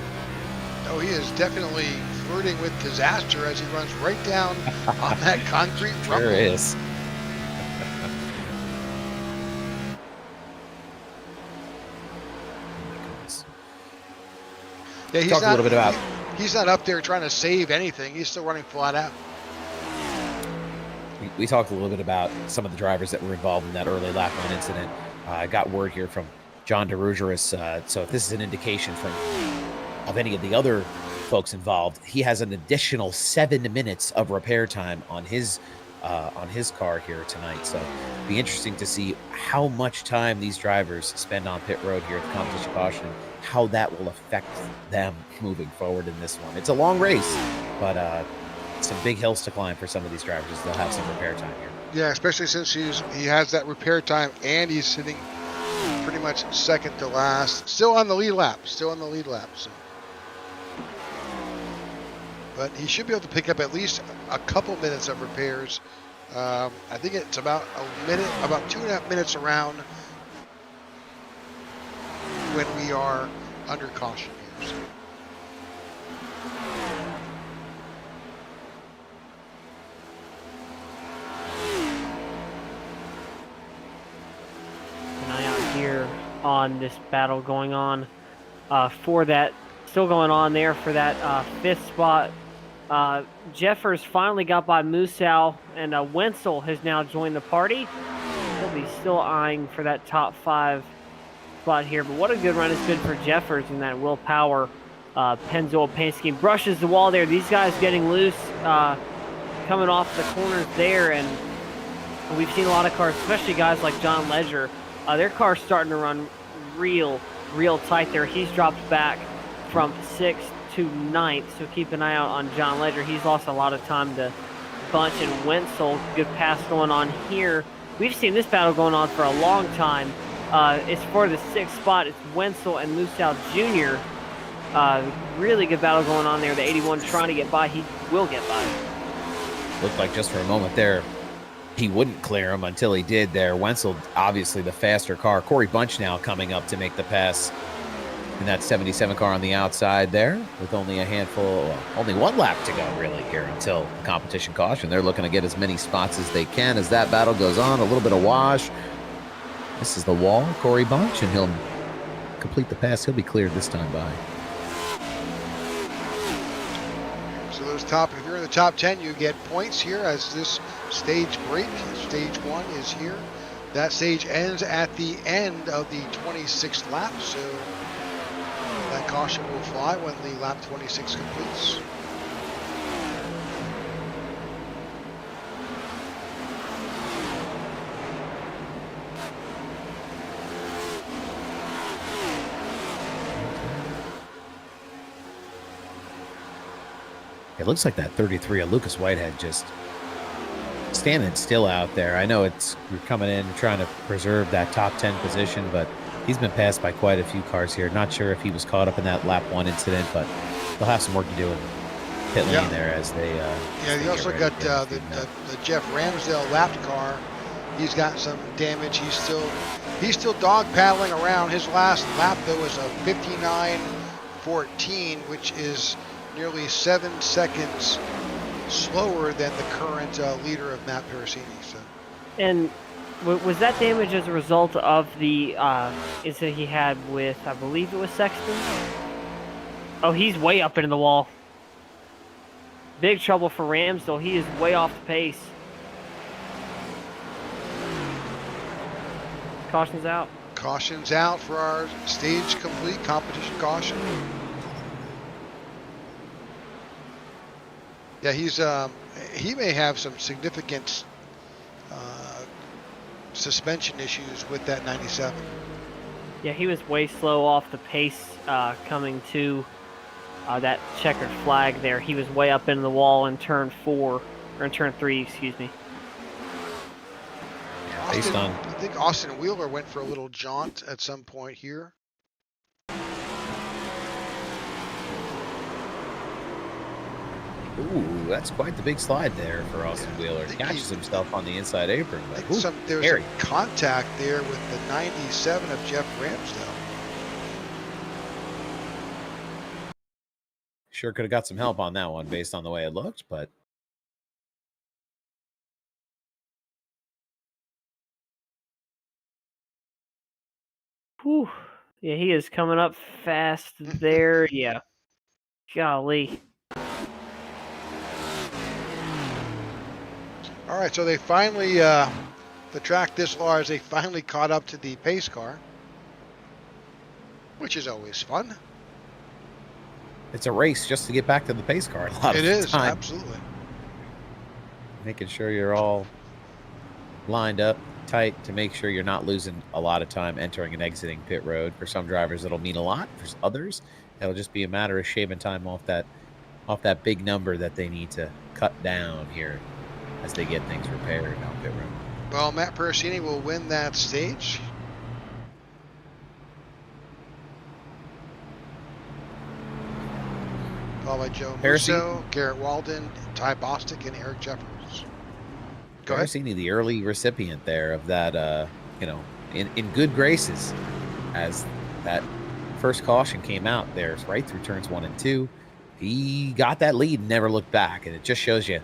Speaker 1: Oh, he is definitely flirting with disaster as he runs right down on that concrete rumble.
Speaker 2: Sure is.
Speaker 1: Yeah,
Speaker 2: Talk a little bit about.
Speaker 1: He's not up there trying to save anything. He's still running flat out.
Speaker 2: We talked a little bit about some of the drivers that were involved in that early lap 1 incident. I got word here from John DeRugeris. So if this is an indication of any of the other folks involved, he has an additional 7 minutes of repair time on his car here tonight. So it'll be interesting to see how much time these drivers spend on pit road here at the competition caution, how that will affect them moving forward in this one. It's a long race, but some big hills to climb for some of these drivers. They'll have some repair time here.
Speaker 1: Yeah, especially since he has that repair time and he's sitting pretty much second to last. Still on the lead lap. So. But he should be able to pick up at least a couple minutes of repairs. I think it's about a minute, about 2.5 minutes around when we are under caution here. So.
Speaker 3: An eye out here on this battle going on for that, still going on there for that 5th spot. Jeffers finally got by Musso, and Wenzel has now joined the party. He'll be still eyeing for that top 5 spot here, but what a good run it's been for Jeffers in that Will Power Pennzoil paint scheme. Brushes the wall there. These guys getting loose, coming off the corners there, and we've seen a lot of cars, especially guys like John Ledger, their car's starting to run real tight there. He's dropped back from 6th to 9th, so keep an eye out on John Ledger. He's lost a lot of time to Bunch and Wenzel. Good pass going on here. We've seen this battle going on for a long time. It's for the 6th spot. It's Wenzel and Musso Jr. Really good battle going on there. The 81 trying to get by. He will get by.
Speaker 2: Looked like just for a moment there, he wouldn't clear him until he did there. Wenzel, obviously the faster car. Corey Bunch now coming up to make the pass in that 77 car on the outside there with only a handful, well, only one lap to go really here until the competition caution. They're looking to get as many spots as they can as that battle goes on. A little bit of wash. This is the wall, Corey Bunch, and he'll complete the pass. He'll be cleared this time by.
Speaker 1: So those top, if you're in the top 10, you get points here as this stage break. Stage 1 is here. That stage ends at the end of the 26th lap, so that caution will fly when the lap 26 completes.
Speaker 2: It looks like that 33 of Lucas Whitehead just standing still out there. I know you're coming in trying to preserve that top 10 position, but he's been passed by quite a few cars here. Not sure if he was caught up in that lap 1 incident, but they'll have some work to do in pit lane there as they.
Speaker 1: You also got the Jeff Ramsdale lapped car. He's got some damage. He's still dog paddling around. His last lap though was a 59.14, which is nearly 7 seconds slower than the current leader of Matt Pericini. So.
Speaker 3: And was that damage as a result of the incident he had with, I believe it was Sexton? Oh, he's way up into the wall. Big trouble for Ramsdale. He is way off the pace. Caution's out.
Speaker 1: Caution's out for our stage complete competition caution. Yeah, he may have some significant suspension issues with that 97.
Speaker 3: Yeah, he was way slow off the pace coming to that checkered flag there. He was way up into the wall in turn 4, or in turn 3, excuse me.
Speaker 2: Yeah, based on,
Speaker 1: I think Austin Wheeler went for a little jaunt at some point here.
Speaker 2: ooh, that's quite the big slide there for Austin Wheeler. Catches himself on the inside apron. But,
Speaker 1: There was some contact there with the 97 of Jeff Ramsdale.
Speaker 2: Sure could have got some help on that one based on the way it looked, but.
Speaker 3: Whew. Yeah, he is coming up fast there. Yeah. Golly.
Speaker 1: All right, so they finally, the track this large, they finally caught up to the pace car, which is always fun.
Speaker 2: It's a race just to get back to the pace car a lot of
Speaker 1: It
Speaker 2: the
Speaker 1: is,
Speaker 2: time.
Speaker 1: absolutely.
Speaker 2: Making sure you're all lined up tight to make sure you're not losing a lot of time entering and exiting pit road. For some drivers, it'll mean a lot. For others, it'll just be a matter of shaving time off that big number that they need to cut down here as they get things repaired down pit road.
Speaker 1: Well, Matt Pericini will win that stage. Followed by Joe Musso, Garrett Walden, Ty Bostic, and Eric Jeffers. Go ahead.
Speaker 2: Pericini, the early recipient there of that, in good graces as that first caution came out there, right through turns 1 and 2. He got that lead and never looked back, and it just shows you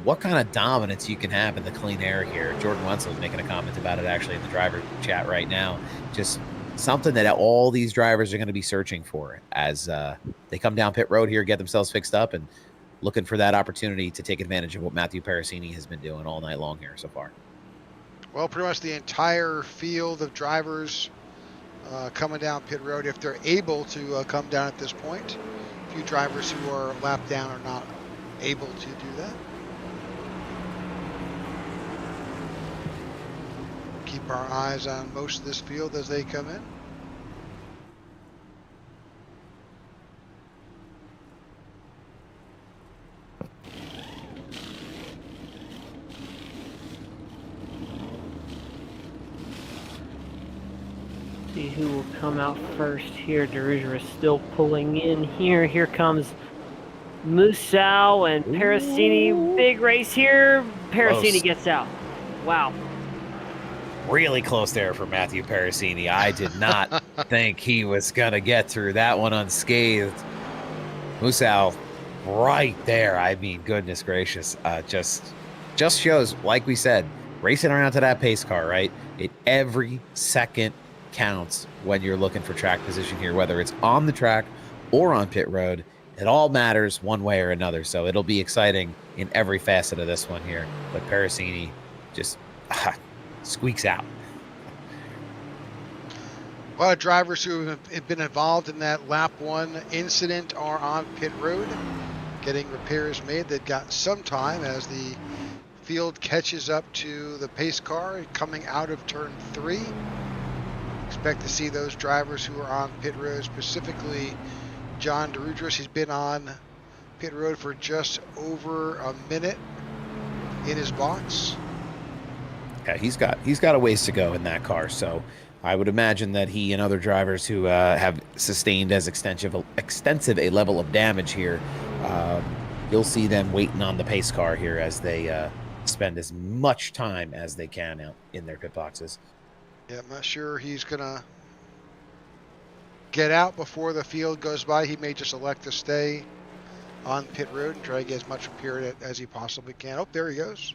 Speaker 2: what kind of dominance you can have in the clean air here. Jordan Wenzel is making a comment about it actually in the driver chat right now. Just something that all these drivers are going to be searching for as they come down pit road here, get themselves fixed up, and looking for that opportunity to take advantage of what Matthew Pericini has been doing all night long here so far.
Speaker 1: Well, pretty much the entire field of drivers coming down pit road, if they're able to come down at this point. A few drivers who are lapped down are not able to do that. Keep our eyes on most of this field as they come in.
Speaker 3: See who will come out first here. DeRuger is still pulling in here. Here comes Musso and Pericini. Big race here. Pericini gets out. Wow.
Speaker 2: Really close there for Matthew Parasini. I did not think he was going to get through that one unscathed. Musal right there. I mean, goodness gracious. Just shows, like we said, racing around to that pace car, right? Every second counts when you're looking for track position here, whether it's on the track or on pit road. It all matters one way or another. So it'll be exciting in every facet of this one here. But Parasini just squeaks out.
Speaker 1: A lot of drivers who have been involved in that lap 1 incident are on pit road, getting repairs made. They've got some time as the field catches up to the pace car coming out of turn 3. Expect to see those drivers who are on pit road, specifically John DeRudris. He's been on pit road for just over a minute in his box.
Speaker 2: Yeah, he's got a ways to go in that car, so I would imagine that he and other drivers who have sustained as extensive a level of damage here, you'll see them waiting on the pace car here as they spend as much time as they can out in their pit boxes.
Speaker 1: Yeah, I'm not sure he's gonna get out before the field goes by. He may just elect to stay on pit road and try to get as much repair as he possibly can. Oh, there he goes.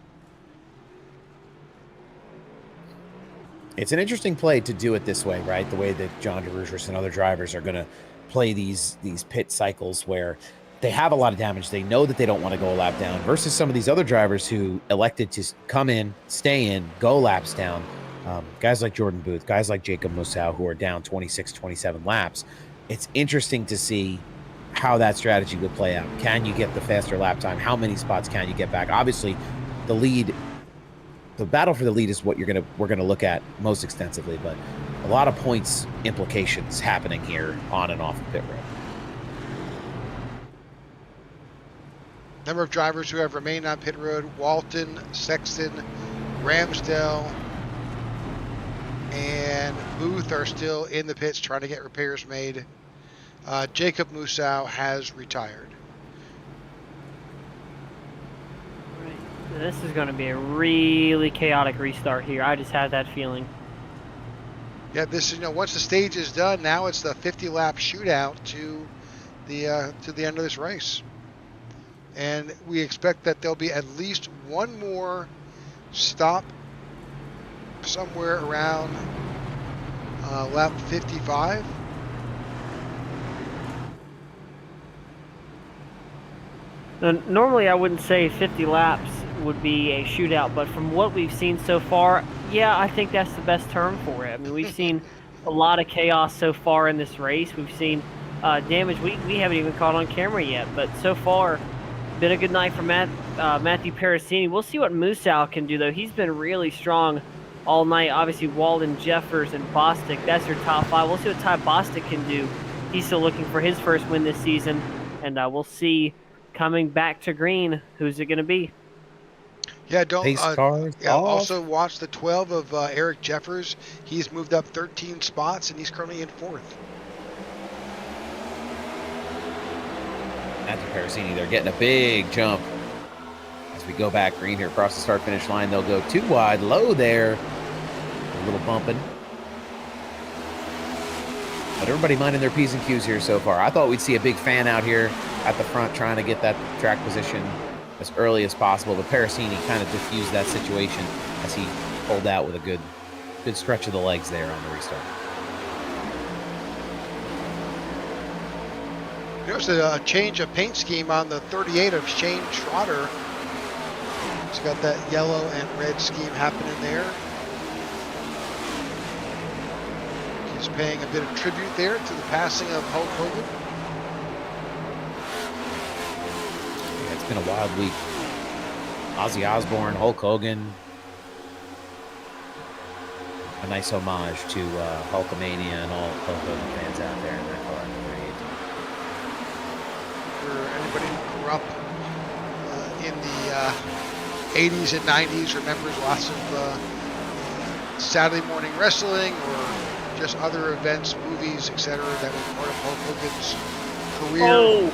Speaker 2: It's an interesting play to do it this way, right? The way that John DeRudris and other drivers are going to play these pit cycles where they have a lot of damage. They know that they don't want to go a lap down versus some of these other drivers who elected to come in, stay in, go laps down. Guys like Jordan Booth, guys like Jacob Musau, who are down 26, 27 laps. It's interesting to see how that strategy would play out. Can you get the faster lap time? How many spots can you get back? Obviously, the battle for the lead is what we're gonna look at most extensively, but a lot of points implications happening here on and off the pit road.
Speaker 1: Number of drivers who have remained on pit road: Walton, Sexton, Ramsdale, and Booth are still in the pits trying to get repairs made. Jacob Musau has retired.
Speaker 3: This is going to be a really chaotic restart here. I just had that feeling.
Speaker 1: Yeah, this is, once the stage is done, now it's the 50-lap shootout to the end of this race, and we expect that there'll be at least one more stop somewhere around lap 55.
Speaker 3: Now, normally I wouldn't say 50 laps would be a shootout, but from what we've seen so far, yeah, I think that's the best term for it. I mean, we've seen a lot of chaos so far in this race. We've seen damage we haven't even caught on camera yet, but so far, been a good night for Matthew Parasini. We'll see what Musau can do, though. He's been really strong all night. Obviously, Walden, Jeffers, and Bostic, that's your top 5. We'll see what Ty Bostic can do. He's still looking for his first win this season, and we'll see coming back to green, who's it going to be?
Speaker 1: Yeah, don't.
Speaker 2: Yeah,
Speaker 1: also watch the 12 of Eric Jeffers. He's moved up 13 spots, and he's currently in 4th.
Speaker 2: Matthew Parasini, they're getting a big jump as we go back green here across the start-finish line. They'll go too wide, low there, a little bumping. But everybody minding their P's and Q's here so far. I thought we'd see a big fan out here at the front trying to get that track position as early as possible, but Parasini kind of diffused that situation as he pulled out with a good stretch of the legs there on the restart.
Speaker 1: There's a change of paint scheme on the 38 of Shane Schroeder. He's got that yellow and red scheme happening there. He's paying a bit of tribute there to the passing of Hulk Hogan.
Speaker 2: Yeah, it's been a wild week. Ozzy Osbourne, Hulk Hogan. A nice homage to Hulkamania and all Hulk Hogan fans out there in that car.
Speaker 1: For anybody who grew up in the 80s and 90s, remembers lots of Saturday morning wrestling or just other events, movies, etc. that were part of Hulk Hogan's career.
Speaker 3: Oh!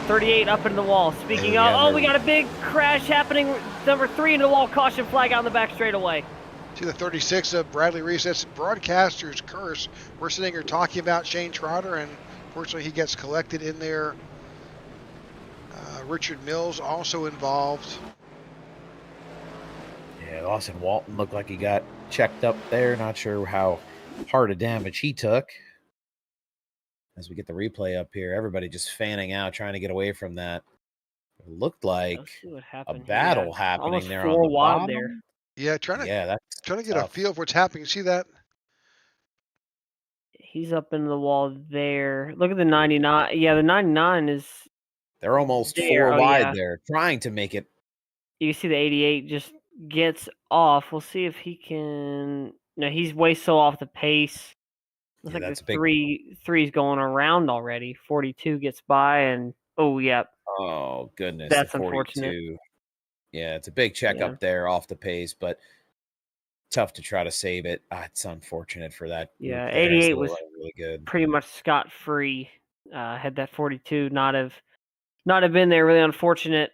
Speaker 3: 38 up into the wall. Speaking of, we got a big crash happening. Number 3 into the wall. Caution flag out in the back straightaway.
Speaker 1: to the 36 of Bradley Reese. That's broadcaster's curse. We're sitting here talking about Shane Trotter, and unfortunately he gets collected in there. Richard Mills also involved.
Speaker 2: Yeah, Austin Walton looked like he got checked up there. Not sure how hard a damage he took. As we get the replay up here, everybody just fanning out, trying to get away from that. It looked like a battle happening
Speaker 3: almost
Speaker 2: there
Speaker 3: 4
Speaker 2: on the
Speaker 3: wide
Speaker 2: bottom.
Speaker 3: there.
Speaker 1: Yeah, trying to get a feel of what's happening. You see that?
Speaker 3: He's up in the wall there. Look at the 99. Yeah, the 99 is.
Speaker 2: They're almost
Speaker 3: there.
Speaker 2: 4 wide there, trying to make it.
Speaker 3: You see the 88 just gets off. We'll see if he can. No, he's way so off the pace. Looks like the three's going around already. 42 gets by, and
Speaker 2: oh goodness,
Speaker 3: that's unfortunate.
Speaker 2: Yeah, it's a big check up there off the pace, but tough to try to save it. It's unfortunate for that.
Speaker 3: Yeah, 88 was
Speaker 2: really good,
Speaker 3: pretty much scot free. Had that 42 not have been there, really unfortunate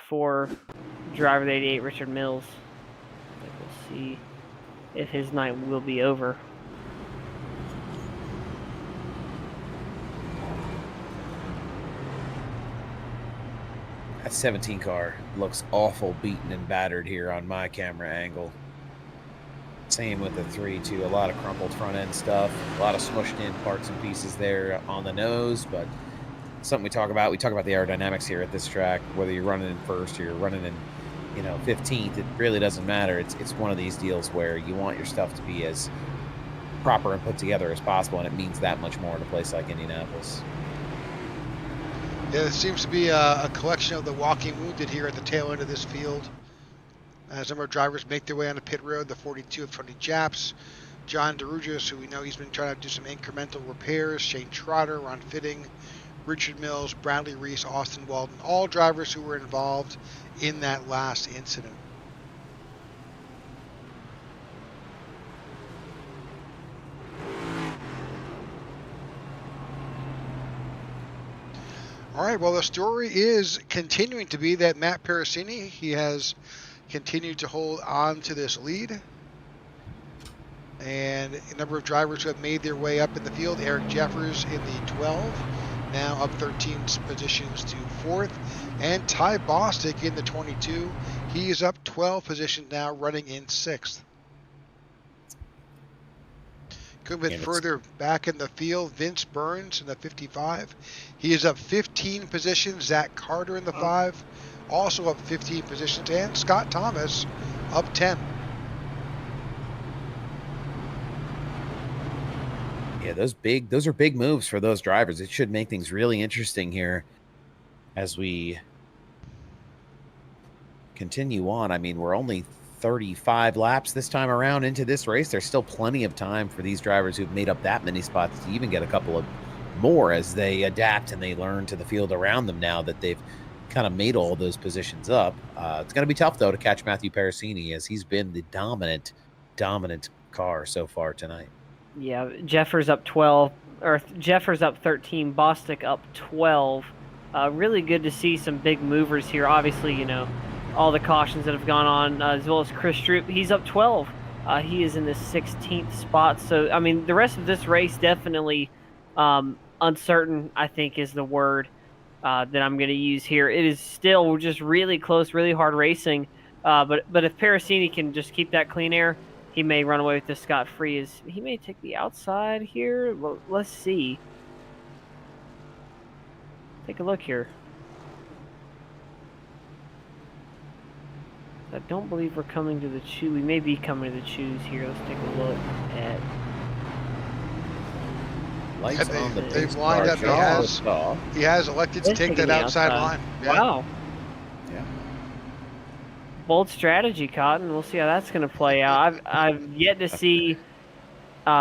Speaker 3: for driver of the 88, Richard Mills. We'll see if his night will be over.
Speaker 2: That 17 car looks awful beaten and battered here on my camera angle. Same with the 3 too. A lot of crumpled front end stuff, a lot of smushed in parts and pieces there on the nose, but something we talk about. We talk about the aerodynamics here at this track. Whether you're running in first or you're running in, 15th, it really doesn't matter. It's one of these deals where you want your stuff to be as proper and put together as possible, and it means that much more in a place like Indianapolis.
Speaker 1: Yeah, there seems to be a collection of the walking wounded here at the tail end of this field. As a number of drivers make their way onto pit road, the 42 of Tony Japs, John DeRugis, who we know he's been trying to do some incremental repairs, Shane Trotter, Ron Fitting, Richard Mills, Bradley Reese, Austin Walton, all drivers who were involved in that last incident. All right, well, the story is continuing to be that Matt Parasini, he has continued to hold on to this lead. And a number of drivers who have made their way up in the field. Eric Jeffers in the 12, now up 13 positions to 4th. And Ty Bostic in the 22. He is up 12 positions now, running in 6th. A bit further back in the field, Vince Burns in the 55. He is up 15 positions. Zach Carter in the 5, also up 15 positions. And Scott Thomas up 10.
Speaker 2: Yeah, those are big moves for those drivers. It should make things really interesting here as we continue on. I mean, we're only 35 laps this time around into this race. There's still plenty of time for these drivers who've made up that many spots to even get a couple of more as they adapt and they learn to the field around them now that they've kind of made all those positions up. It's going to be tough, though, to catch Matthew Parasini as he's been the dominant car so far tonight.
Speaker 3: Yeah, Jeffers up 12, or Jeffers up 13, Bostic up 12. Really good to see some big movers here. Obviously, all the cautions that have gone on, as well as Chris Stroop. He's up 12. He is in the 16th spot. So, I mean, the rest of this race definitely uncertain, I think, is the word that I'm going to use here. It is still just really close, really hard racing. But if Parasini can just keep that clean air, he may run away with this scot-free. He may take the outside here. Well, let's see. Take a look here. I don't believe we're coming to the chew. We may be coming to the chews here. Let's take a look at.
Speaker 2: Lights on the
Speaker 1: they've lined up. He has elected to take that outside line.
Speaker 3: Yeah. Wow. Bold strategy, Cotton. We'll see how that's going to play out. I've yet to see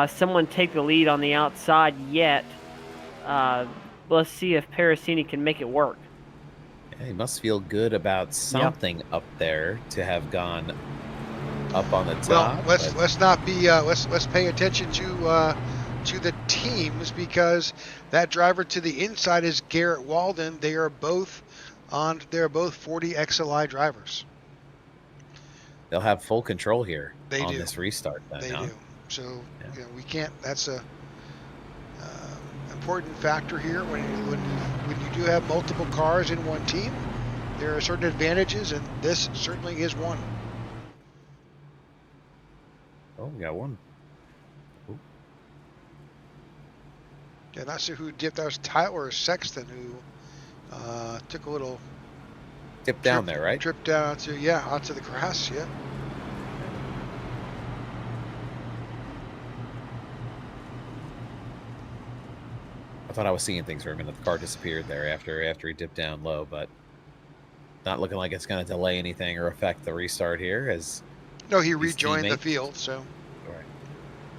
Speaker 3: someone take the lead on the outside yet. Let's see if Parasini can make it work.
Speaker 2: Yeah, he must feel good about something up there to have gone up on the top.
Speaker 1: Well, let's not be let's pay attention to the teams, because that driver to the inside is Garrett Walden. They're both 40 XLI drivers.
Speaker 2: they'll have full control here
Speaker 1: They
Speaker 2: on
Speaker 1: do.
Speaker 2: this restart. Then,
Speaker 1: They
Speaker 2: huh?
Speaker 1: do. So
Speaker 2: Yeah.
Speaker 1: we can't. That's a important factor here when you do have multiple cars in one team. There are certain advantages, and this certainly is one.
Speaker 2: Oh, we got one. Ooh.
Speaker 1: Yeah, not sure who dipped. That was Tyler Sexton who took a little
Speaker 2: Dip down there, right?
Speaker 1: Trip down onto the grass. Yeah.
Speaker 2: I thought I was seeing things for a minute. The car disappeared there after he dipped down low, but not looking like it's going to delay anything or affect the restart here. As
Speaker 1: no, he rejoined the field. So,
Speaker 2: all right,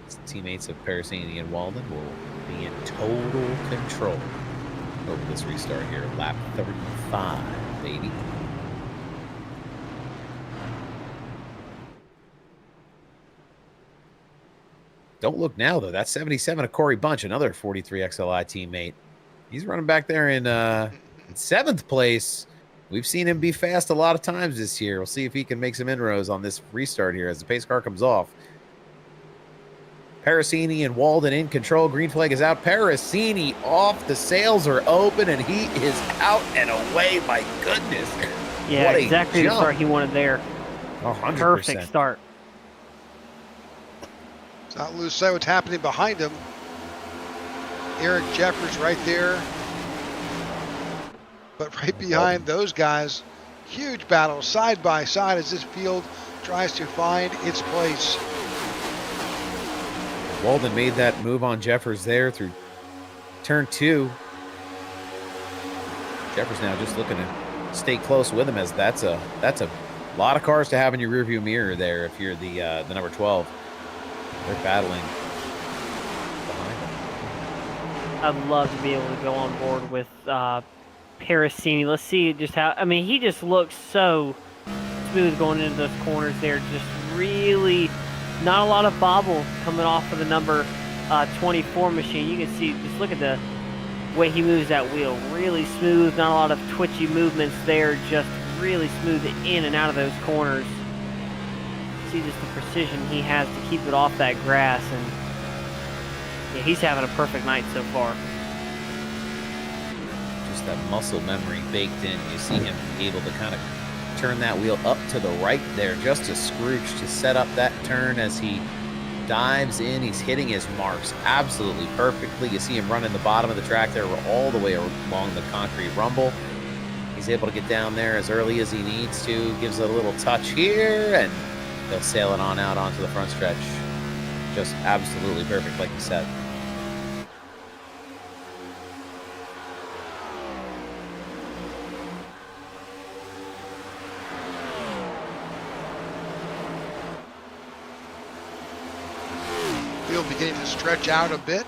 Speaker 2: his teammates of Parasini and Walden will be in total control over this restart here. Lap 35, baby. Don't look now, though. That's 77 of Corey Bunch, another 43 XLI teammate. He's running back there in 7th place. We've seen him be fast a lot of times this year. We'll see if he can make some inroads on this restart here as the pace car comes off. Parasini and Walden in control. Green flag is out. Parasini off. The sails are open, and he is out and away. My goodness.
Speaker 3: Yeah, exactly the start he wanted there.
Speaker 2: 100%.
Speaker 3: Perfect start.
Speaker 1: Not lose sight of what's happening behind him. Eric Jeffers right there. But right behind those guys, huge battle side by side as this field tries to find its place.
Speaker 2: Walden made that move on Jeffers there through turn 2. Jeffers now just looking to stay close with him, as that's a lot of cars to have in your rearview mirror there if you're the number 12. They're battling behind them.
Speaker 3: I'd love to be able to go on board with Parasini. Let's see just how, I mean, he just looks so smooth going into those corners there. Just really not a lot of bobble coming off of the number 24 machine. You can see, just look at the way he moves that wheel. Really smooth, not a lot of twitchy movements there. Just really smooth in and out of those corners. See just the precision he has to keep it off that grass, and yeah, he's having a perfect night so far.
Speaker 2: Just that muscle memory baked in. You see him able to kind of turn that wheel up to the right there, just a Scrooge to set up that turn as he dives in. He's hitting his marks absolutely perfectly. You see him running the bottom of the track there all the way along the concrete rumble. He's able to get down there as early as he needs to, gives it a little touch here, and they'll sail it on out onto the front stretch. Just absolutely perfect, like you said.
Speaker 1: Field beginning to stretch out a bit.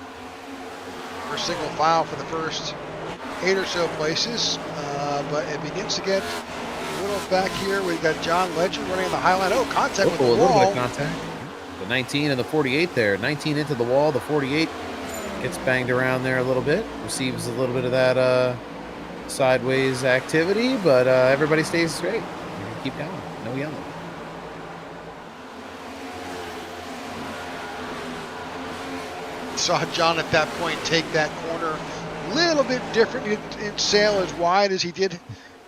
Speaker 1: We're single file for the first 8 or so places, but it begins to get a little back here. We've got John Legend running the highline. Oh, contact with the wall.
Speaker 2: A little bit of contact. The 19 and the 48 there. 19 into the wall. The 48 gets banged around there a little bit. Receives a little bit of that sideways activity, but everybody stays straight. Keep going. No yellow.
Speaker 1: Saw John at that point take that corner a little bit different. He didn't sail as wide as he did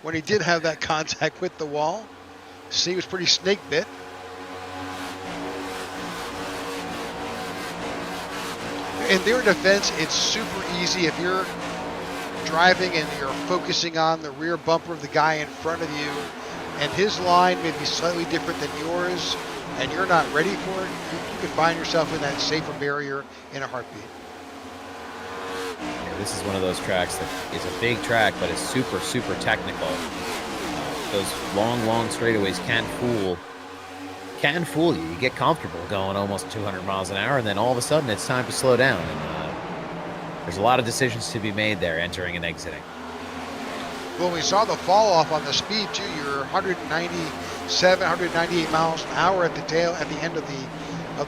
Speaker 1: when he did have that contact with the wall. See, he was pretty snake bit. In their defense, it's super easy if you're driving and you're focusing on the rear bumper of the guy in front of you, and his line may be slightly different than yours, and you're not ready for it, you can find yourself in that safer barrier in a heartbeat.
Speaker 2: Yeah, this is one of those tracks that is a big track, but it's super, super technical. Those long straightaways can fool you. You get comfortable going almost 200 miles an hour, and then all of a sudden it's time to slow down. And there's a lot of decisions to be made there, entering and exiting.
Speaker 1: Well, we saw the fall off on the speed too. You're 197, 198 miles an hour at the end of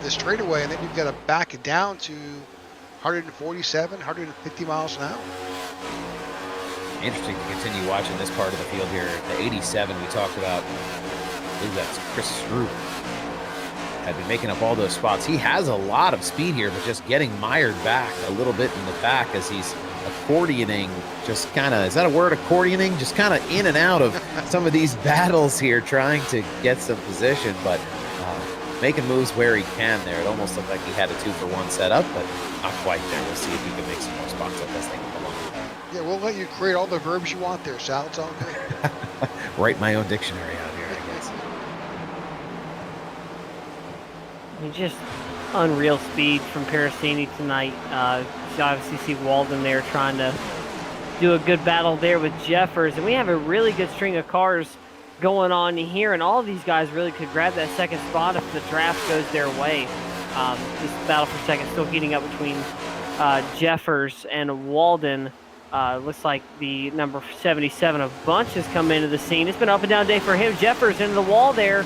Speaker 1: the straightaway, and then you've got to back it down to 147, 150 miles an hour.
Speaker 2: Interesting to continue watching this part of the field here. The 87 we talked about believe that's Chris Struve. Had been making up all those spots. He has a lot of speed here, but just getting mired back a little bit in the back as he's accordioning, just kind of, is that a word, accordioning? Just kind of in and out of some of these battles here, trying to get some position, but making moves where he can there. It almost looked like he had a 2-for-1 setup, but not quite there. We'll see if he can make some more spots up as they come along.
Speaker 1: Yeah, we'll let you create all the verbs you want there, Sal. It's all good.
Speaker 2: Write my own dictionary out here, I guess.
Speaker 3: I mean, just unreal speed from Pericini tonight. You obviously see Walden there trying to do a good battle there with Jeffers, and we have a really good string of cars going on here, and all of these guys really could grab that second spot if the draft goes their way. This battle for second still heating up between Jeffers and Walden. Looks like the number 77 of Bunch has come into the scene. It's been up and down day for him. Jeffers into the wall there.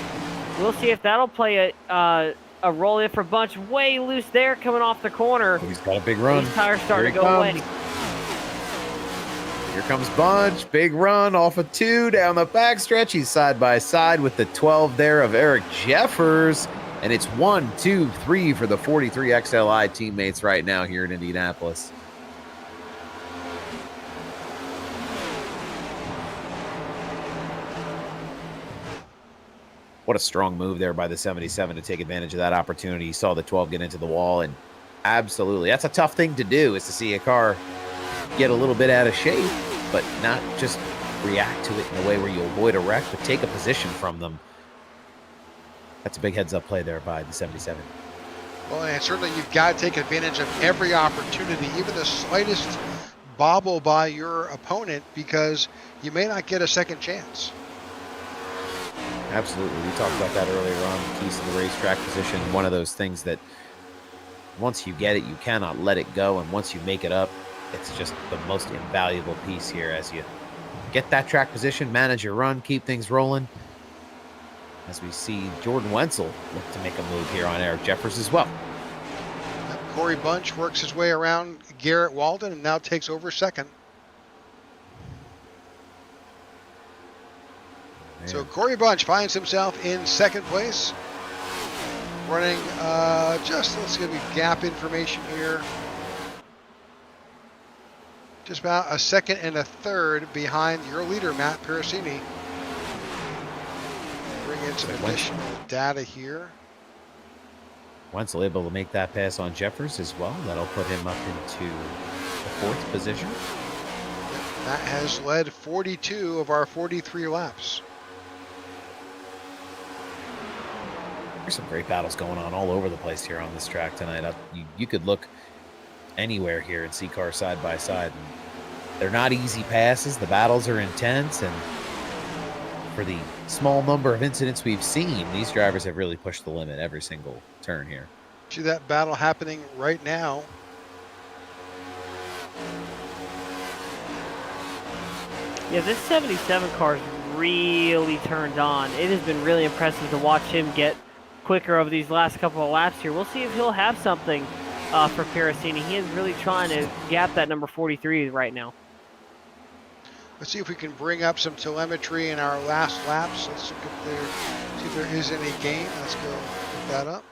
Speaker 3: We'll see if that'll play a roll in for Bunch. Way loose there coming off the corner.
Speaker 2: He's got a big run.
Speaker 3: These tires starting to go away.
Speaker 2: Here comes Bunch. Big run off of 2 down the backstretch. He's side by side with the 12 there of Eric Jeffers. And it's 1, 2, 3 for the 43 XLI teammates right now here in Indianapolis. What a strong move there by the 77 to take advantage of that opportunity. He saw the 12 get into the wall, and absolutely, that's a tough thing to do, is to see a car get a little bit out of shape, but not just react to it in a way where you avoid a wreck, but take a position from them. That's a big heads-up play there by the 77.
Speaker 1: Well, and certainly you've got to take advantage of every opportunity, even the slightest bobble by your opponent, because you may not get a second chance.
Speaker 2: Absolutely. We talked about that earlier on, the keys to the racetrack position. One of those things that once you get it, you cannot let it go. And once you make it up, it's just the most invaluable piece here as you get that track position, manage your run, keep things rolling. As we see Jordan Wenzel look to make a move here on Eric Jeffers as well.
Speaker 1: Corey Bunch works his way around Garrett Walden and now takes over second. So Corey Bunch finds himself in second place, running let's give you gap information here. Just about a second and a third behind your leader, Matt Pericini. Bring in some additional data here.
Speaker 2: Wenzel able to make that pass on Jeffers as well. That'll put him up into the 4th position.
Speaker 1: Matt has led 42 of our 43 laps.
Speaker 2: There's some great battles going on all over the place here on this track tonight. You could look anywhere here and see cars side by side. And they're not easy passes. The battles are intense, and for the small number of incidents we've seen, these drivers have really pushed the limit every single turn here.
Speaker 1: See that battle happening right now.
Speaker 3: Yeah, this 77 car's really turned on. It has been really impressive to watch him get quicker over these last couple of laps here. We'll see if he'll have something for Pericini. He is really trying to gap that number 43 right now.
Speaker 1: Let's see if we can bring up some telemetry in our last laps. Let's look at there, see if there is any gain. Let's go put that up.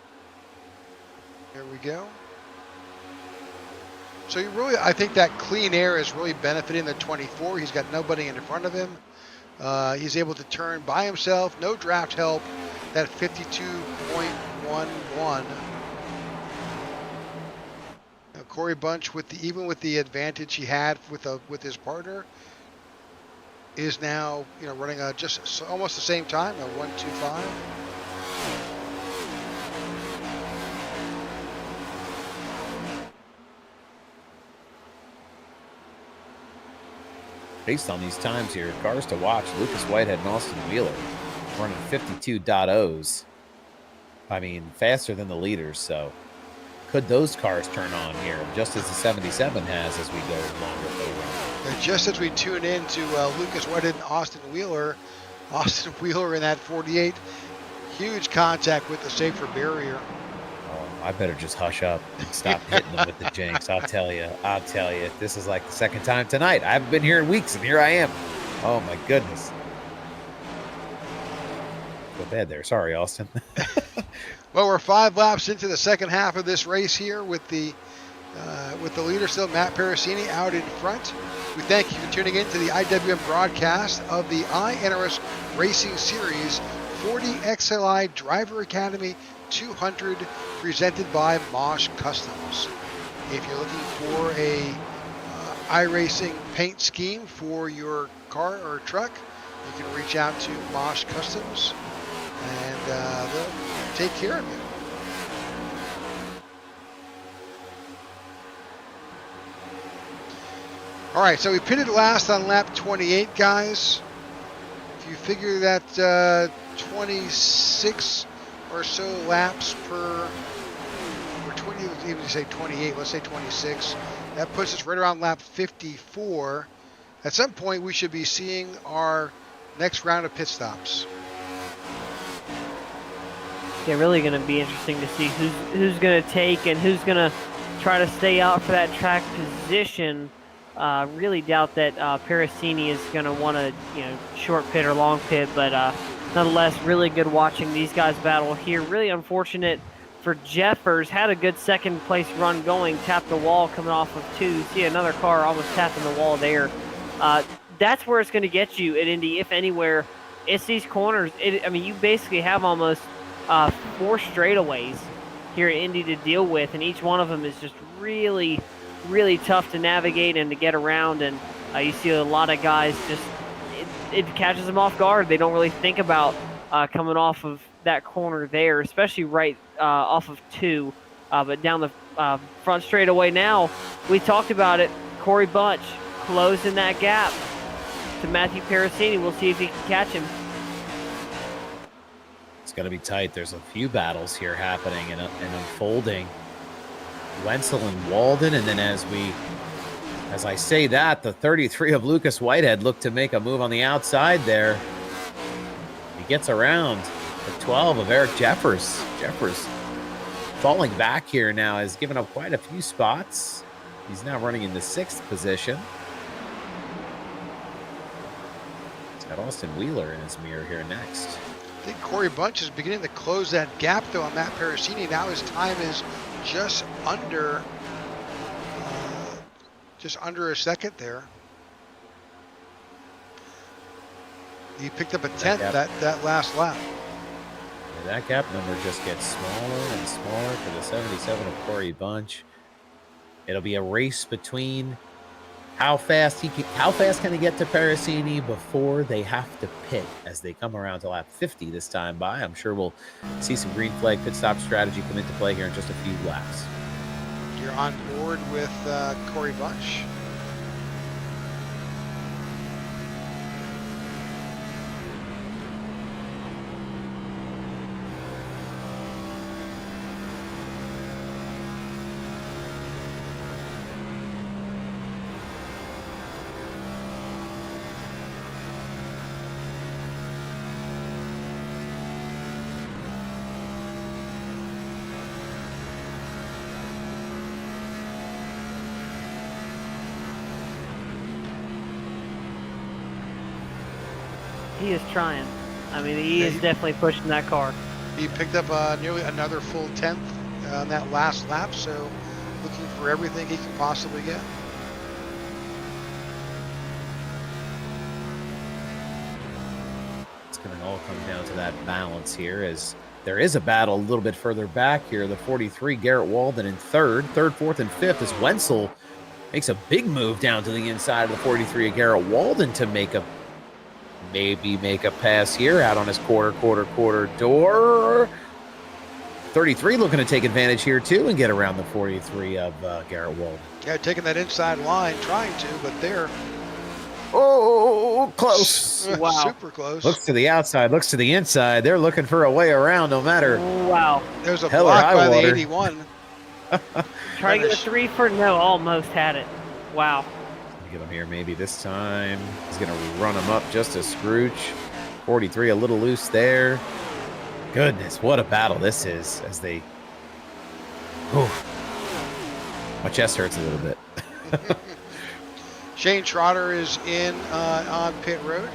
Speaker 1: There we go. So you really, I think that clean air is really benefiting the 24. He's got nobody in front of him. He's able to turn by himself, no draft help. That 52.11. Corey Bunch, even with the advantage he had with his partner, is now running just almost the same time, a 1:25.
Speaker 2: Based on these times here, cars to watch, Lucas Whitehead and Austin Wheeler running 52.0s. I mean, faster than the leaders, so could those cars turn on here, just as the 77 has as we go along with the run?
Speaker 1: And just as we tune in to Lucas Whitehead and Austin Wheeler in that 48, huge contact with the safer barrier.
Speaker 2: Oh, I better just hush up and stop hitting them with the jinx. I'll tell you, this is like the second time tonight. I haven't been here in weeks, and here I am. Oh, my goodness. Feel bad there. Sorry, Austin.
Speaker 1: Well, we're 5 laps into the second half of this race here with the leader still, Matt Parasini, out in front. We thank you for tuning in to the IWM broadcast of the iNRS Racing Series 40 XLI Driver Academy 200, presented by MOSH Customs. If you're looking for a iRacing paint scheme for your car or truck, you can reach out to MOSH Customs, and they'll take care of you. All right, so we pitted last on lap 28, guys. If you figure that 26 or so laps per, or 20, even say 28, let's say 26, that puts us right around lap 54. At some point, we should be seeing our next round of pit stops.
Speaker 3: Yeah, really going to be interesting to see who's going to take and who's going to try to stay out for that track position. Really doubt that Parasini is going to want to, short pit or long pit, but nonetheless, really good watching these guys battle here. Really unfortunate for Jeffers. Had a good second place run going, tapped the wall coming off of 2. See another car almost tapping the wall there. That's where it's going to get you at Indy, if anywhere. It's these corners. You basically have almost 4 straightaways here at Indy to deal with, and each one of them is just really, really tough to navigate and to get around. And you see a lot of guys just, it catches them off guard. They don't really think about coming off of that corner there, especially right off of 2. But down the front straightaway now, we talked about it. Corey Bunch closing that gap to Matthew Parasini. We'll see if he can catch him.
Speaker 2: It's going to be tight. There's a few battles here happening and unfolding. Wenzel and Walden, and then as I say that, the 33 of Lucas Whitehead looked to make a move on the outside there. He gets around the 12 of Eric Jeffers. Jeffers falling back here now, has given up quite a few spots. He's now running in the 6th position. He's got Austin Wheeler in his mirror here next.
Speaker 1: I think Corey Bunch is beginning to close that gap, though, on Matt Parasini. Now his time is just under a second there. He picked up a 10th that last lap.
Speaker 2: And that gap number just gets smaller and smaller for the 77 of Corey Bunch. It'll be a race between how fast can he get to Parasini before they have to pit as they come around to lap 50 this time by. I'm sure we'll see some green flag pit stop strategy come into play here in just a few laps.
Speaker 1: You're on board with Corey Bunch.
Speaker 3: He is trying. He is definitely pushing that car.
Speaker 1: He picked up nearly another full 10th on that last lap, so looking for everything he can possibly get.
Speaker 2: It's going to all come down to that balance here, as there is a battle a little bit further back here. The 43, Garrett Walden in third, 4th, and 5th, as Wenzel makes a big move down to the inside of the 43 of Garrett Walden to maybe make a pass here out on his quarter door. 33 looking to take advantage here too and get around the 43 of Garrett Walden.
Speaker 1: Yeah, taking that inside line, trying to, but they're
Speaker 2: close.
Speaker 3: Wow.
Speaker 1: Super close.
Speaker 2: Looks to the outside, looks to the inside. They're looking for a way around no matter.
Speaker 3: Wow.
Speaker 1: There's a
Speaker 2: hell
Speaker 1: block
Speaker 2: or
Speaker 1: by
Speaker 2: high
Speaker 1: the
Speaker 2: water.
Speaker 1: 81.
Speaker 3: Trying to get a 3 for no, almost had it. Wow.
Speaker 2: Get him here maybe this time. He's going to run him up just a scrooge. 43 a little loose there. Goodness, what a battle this is as they... Whew. My chest hurts a little bit.
Speaker 1: Shane Trotter is in on pit road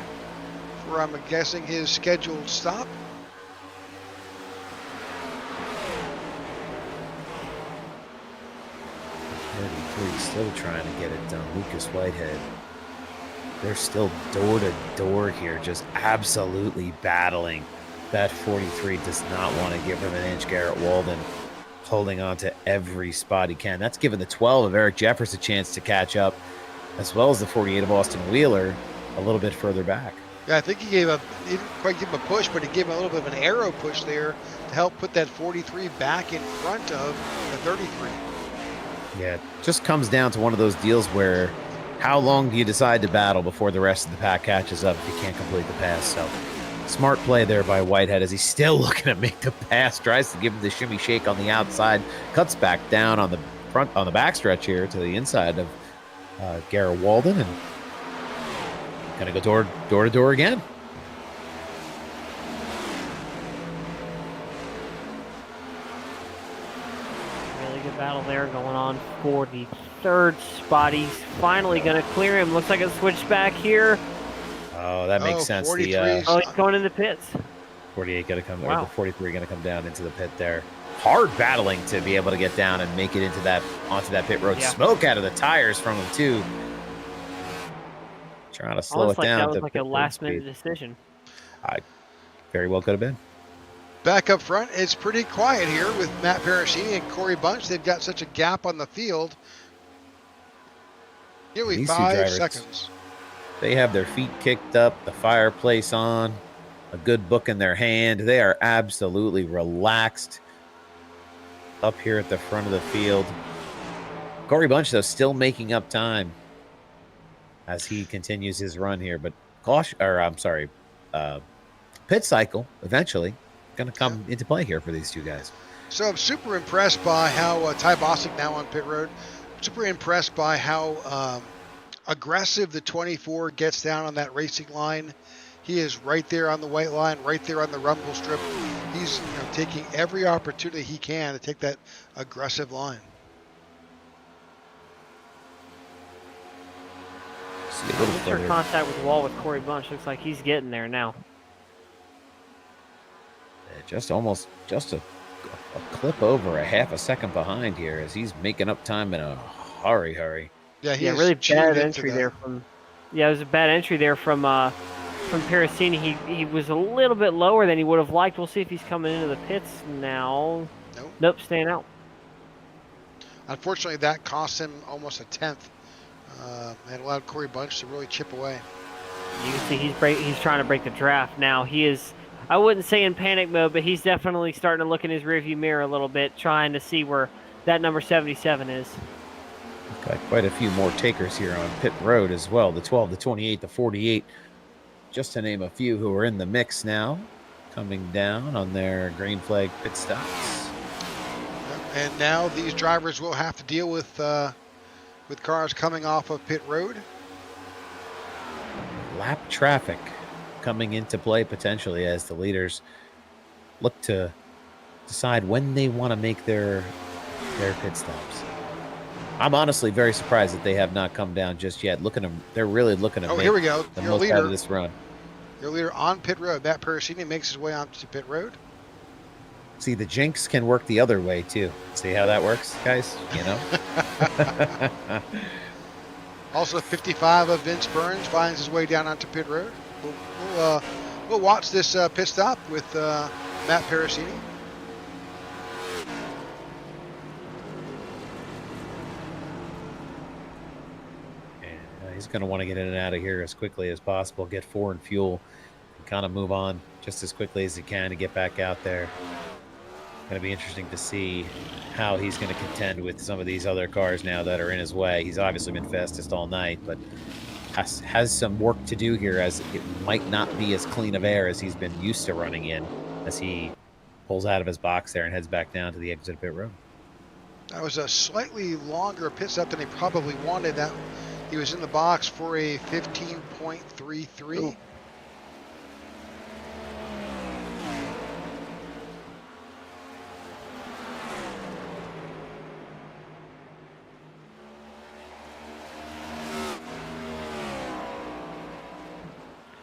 Speaker 1: for, I'm guessing, his scheduled stop.
Speaker 2: 43 still trying to get it done. Lucas Whitehead. They're still door to door here, just absolutely battling. That 43 does not want to give him an inch. Garrett Walden holding on to every spot he can. That's given the 12 of Eric Jeffers a chance to catch up, as well as the 48 of Austin Wheeler a little bit further back.
Speaker 1: Yeah, I think he didn't quite give him a push, but he gave him a little bit of an arrow push there to help put that 43 back in front of the 33.
Speaker 2: Yeah, it just comes down to one of those deals where how long do you decide to battle before the rest of the pack catches up if you can't complete the pass? So smart play there by Whitehead as he's still looking to make the pass, tries to give him the shimmy shake on the outside, cuts back down on the front, on the backstretch here to the inside of Garrett Walden, and gonna go door to door again.
Speaker 3: Really good battle there going on for the third spot. He's finally going to clear him. Looks like a switch back here.
Speaker 2: Oh, that makes sense.
Speaker 3: He's going in the pits.
Speaker 2: 48 going to come, or the 43 going to come down into the pit there. Hard battling to be able to get down and make it into that onto that pit road. Yeah. Smoke out of the tires from him too. Trying to slow it down.
Speaker 3: That was like a last-minute decision.
Speaker 2: Very well could have been.
Speaker 1: Back up front, it's pretty quiet here with Matt Parasini and Corey Bunch. They've got such a gap on the field. Nearly 5 seconds.
Speaker 2: They have their feet kicked up, the fireplace on, a good book in their hand. They are absolutely relaxed up here at the front of the field. Corey Bunch, though, still making up time as he continues his run here. But pit cycle eventually going to come into play here for these two guys.
Speaker 1: So I'm super impressed by how Ty Bostic now on pit road. Super impressed by how aggressive the 24 gets down on that racing line. He is right there on the white line, right there on the rumble strip. He's taking every opportunity he can to take that aggressive line.
Speaker 3: Insert contact with the wall with Corey Bunch. Looks like he's getting there now.
Speaker 2: Just a clip over a half a second behind here as he's making up time in a hurry.
Speaker 1: Yeah,
Speaker 3: really bad entry there from. Yeah, it was a bad entry there from Parasini. He was a little bit lower than he would have liked. We'll see if he's coming into the pits now. Nope, staying out.
Speaker 1: Unfortunately, that cost him almost a tenth. And allowed Corey Bunch to really chip away.
Speaker 3: You can see he's trying to break the draft now. He is, I wouldn't say in panic mode, but he's definitely starting to look in his rearview mirror a little bit, trying to see where that number 77 is.
Speaker 2: Got quite a few more takers here on pit road as well. The 12, the 28, the 48, just to name a few who are in the mix now, coming down on their green flag pit stops.
Speaker 1: And now these drivers will have to deal with cars coming off of pit road.
Speaker 2: Lap traffic coming into play potentially as the leaders look to decide when they want to make their pit stops. I'm honestly very surprised that they have not come down just yet. They're really looking to make
Speaker 1: here we go.
Speaker 2: The most out of this run.
Speaker 1: Your leader on pit road, Matt Parasini, makes his way onto pit road.
Speaker 2: See, the jinx can work the other way too. See how that works, guys?
Speaker 1: Also, 55 of Vince Burns finds his way down onto pit road. We'll watch this pit stop with Matt Parasini.
Speaker 2: And he's going to want to get in and out of here as quickly as possible, get foreign fuel, and kind of move on just as quickly as he can to get back out there. Going to be interesting to see how he's going to contend with some of these other cars now that are in his way. He's obviously been fastest all night, but has some work to do here, as it might not be as clean of air as he's been used to running in as he pulls out of his box there and heads back down to the exit of pit road.
Speaker 1: That was a slightly longer pit stop than he probably wanted. That he was in the box for a 15.33. Ooh.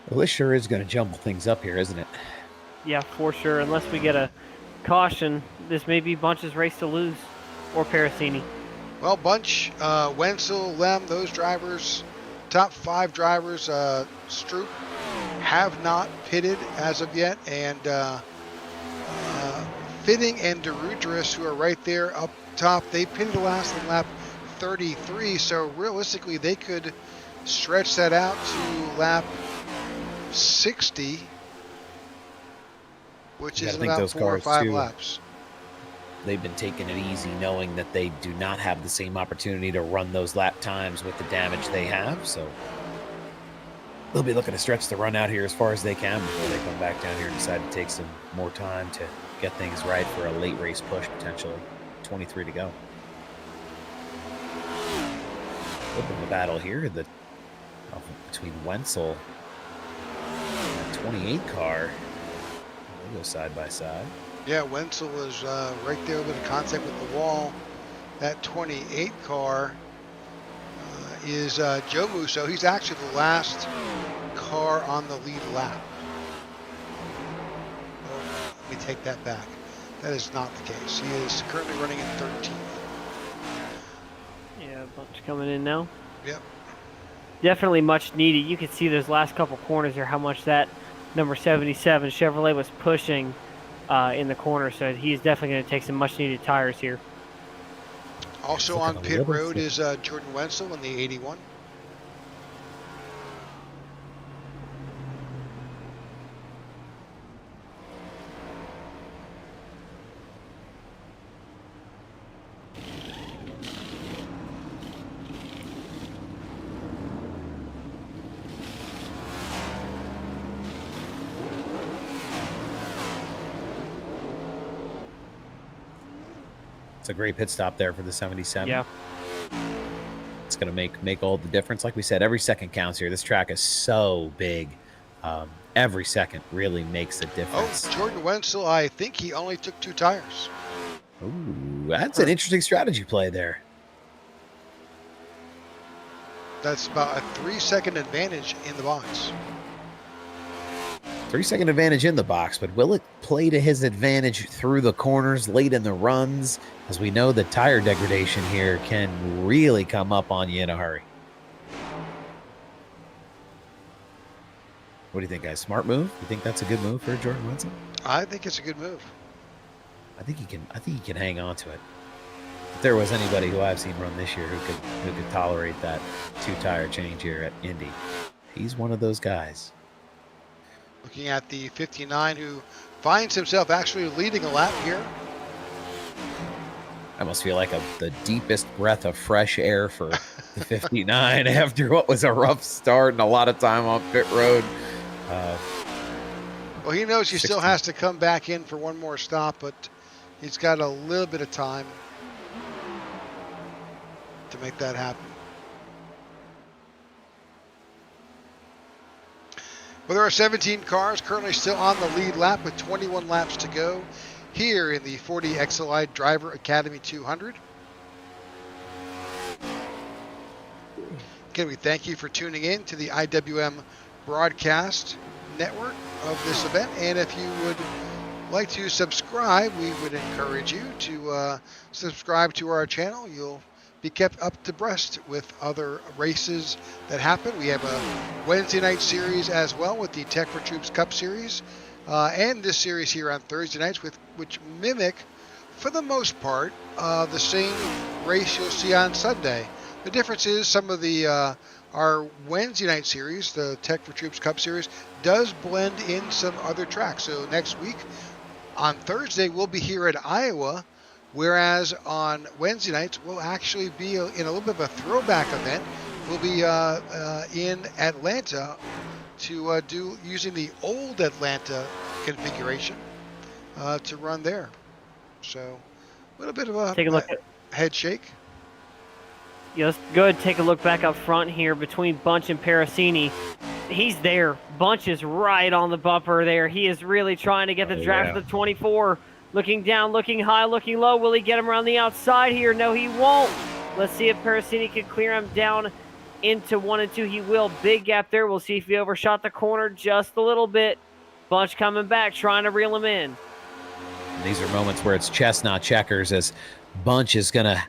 Speaker 2: Well, this sure is going to jumble things up here, isn't it?
Speaker 3: Yeah, for sure. Unless we get a caution, this may be Bunch's race to lose, or Parasini.
Speaker 1: Well, Bunch, Wenzel, Lem, those drivers, top 5 drivers, Stroop, have not pitted as of yet, and Fitting and DeRudris, who are right there up top, they pitted the last lap 33, so realistically they could stretch that out to lap 60, which is about 4 or 5 laps.
Speaker 2: They've been taking it easy, knowing that they do not have the same opportunity to run those lap times with the damage they have, so they'll be looking to stretch the run out here as far as they can before they come back down here and decide to take some more time to get things right for a late race push, potentially. 23 to go. Flipping the battle here between Wenzel and the 28 car. They go side by side.
Speaker 1: Yeah, Wenzel was right there with the contact with the wall. That 28 car is Joe Musso. He's actually the last car on the lead lap. Let me take that back. That is not the case. He is currently running in 13th.
Speaker 3: Yeah, Bunch coming in now.
Speaker 1: Yep.
Speaker 3: Definitely much needed. You can see those last couple corners there, how much that number 77 Chevrolet was pushing in the corner. So he's definitely going to take some much needed tires here.
Speaker 1: Also on pit road is Jordan Wenzel in the 81.
Speaker 2: It's a great pit stop there for the 77.
Speaker 3: Yeah.
Speaker 2: It's going to make all the difference. Like we said, every second counts here. This track is so big. Every second really makes a difference.
Speaker 1: Oh, Jordan Wenzel, I think he only took 2 tires.
Speaker 2: Ooh, that's an interesting strategy play there.
Speaker 1: That's about a 3-second advantage in the box.
Speaker 2: 3-second advantage in the box, but will it play to his advantage through the corners late in the runs? As we know, the tire degradation here can really come up on you in a hurry. What do you think, guys? Smart move? You think that's a good move for Jordan Wenzel?
Speaker 1: I think it's a good move.
Speaker 2: I think he can hang on to it. If there was anybody who I've seen run this year who could tolerate that 2-tire change here at Indy, he's one of those guys.
Speaker 1: Looking at the 59, who finds himself actually leading a lap here.
Speaker 2: I must feel like the deepest breath of fresh air for the 59 after what was a rough start and a lot of time on pit road.
Speaker 1: Well, he knows he still has to come back in for one more stop, but he's got a little bit of time to make that happen. Well, there are 17 cars currently still on the lead lap with 21 laps to go here in the 40 XLI Driver Academy 200. Again, we thank you for tuning in to the IWM broadcast network of this event. And if you would like to subscribe, we would encourage you to subscribe to our channel. You'll be kept up to breast with other races that happen. We have a Wednesday night series as well with the Tech for Troops Cup Series, and this series here on Thursday nights, which mimic, for the most part, the same race you'll see on Sunday. The difference is some of the our Wednesday night series, the Tech for Troops Cup Series, does blend in some other tracks. So next week on Thursday we'll be here at Iowa, whereas on Wednesday nights, we'll actually be in a little bit of a throwback event. We'll be in Atlanta to do using the old Atlanta configuration to run there. So a little bit of a
Speaker 3: take a look at
Speaker 1: head shake.
Speaker 3: Yeah, let's go ahead and take a look back up front here between Bunch and Parasini. He's there. Bunch is right on the bumper there. He is really trying to get the draft of the 24. Looking down, looking high, looking low. Will he get him around the outside here? No, he won't. Let's see if Parasini can clear him down into 1 and 2. He will. Big gap there. We'll see if he overshot the corner just a little bit. Bunch coming back, trying to reel him in.
Speaker 2: These are moments where it's chess, not checkers, as Bunch is going to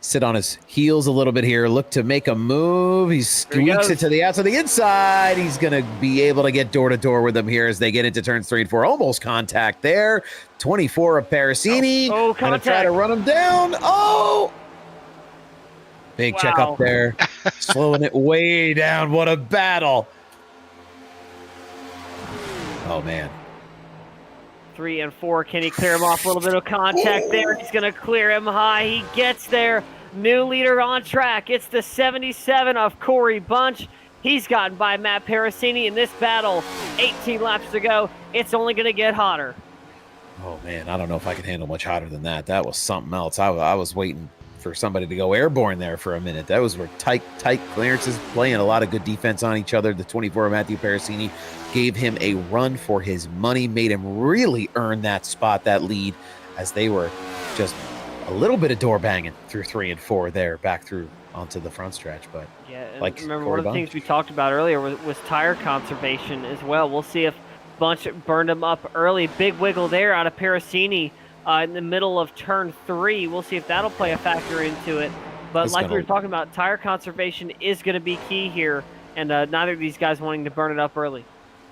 Speaker 2: sit on his heels a little bit here, look to make a move. He squeaks it to the outside, the inside. He's going to be able to get door-to-door with them here as they get into turns 3 and 4. Almost contact there. 24 of Parasini.
Speaker 3: Oh,
Speaker 2: going to try to run him down. Oh! Big check up there. Slowing it way down. What a battle. Oh, man.
Speaker 3: 3 and 4. Can he clear him off? A little bit of contact there. He's going to clear him high. He gets there. New leader on track. It's the 77 of Corey Bunch. He's gotten by Matt Parasini in this battle. 18 laps to go. It's only going to get hotter.
Speaker 2: Oh, man. I don't know if I can handle much hotter than that. That was something else. I was waiting for somebody to go airborne there for a minute. That was where tight clearances, playing a lot of good defense on each other. The 24 of Matthew Parasini gave him a run for his money, made him really earn that spot, that lead, as they were just a little bit of door banging through 3 and 4 there, back through onto the front stretch. But
Speaker 3: yeah, and
Speaker 2: like
Speaker 3: remember one of the things we talked about earlier was tire conservation as well. We'll see if Bunch burned him up early. Big wiggle there out of Parasini in the middle of turn 3. We'll see if that'll play a factor into it. But like we were talking about, tire conservation is going to be key here, and neither of these guys wanting to burn it up early.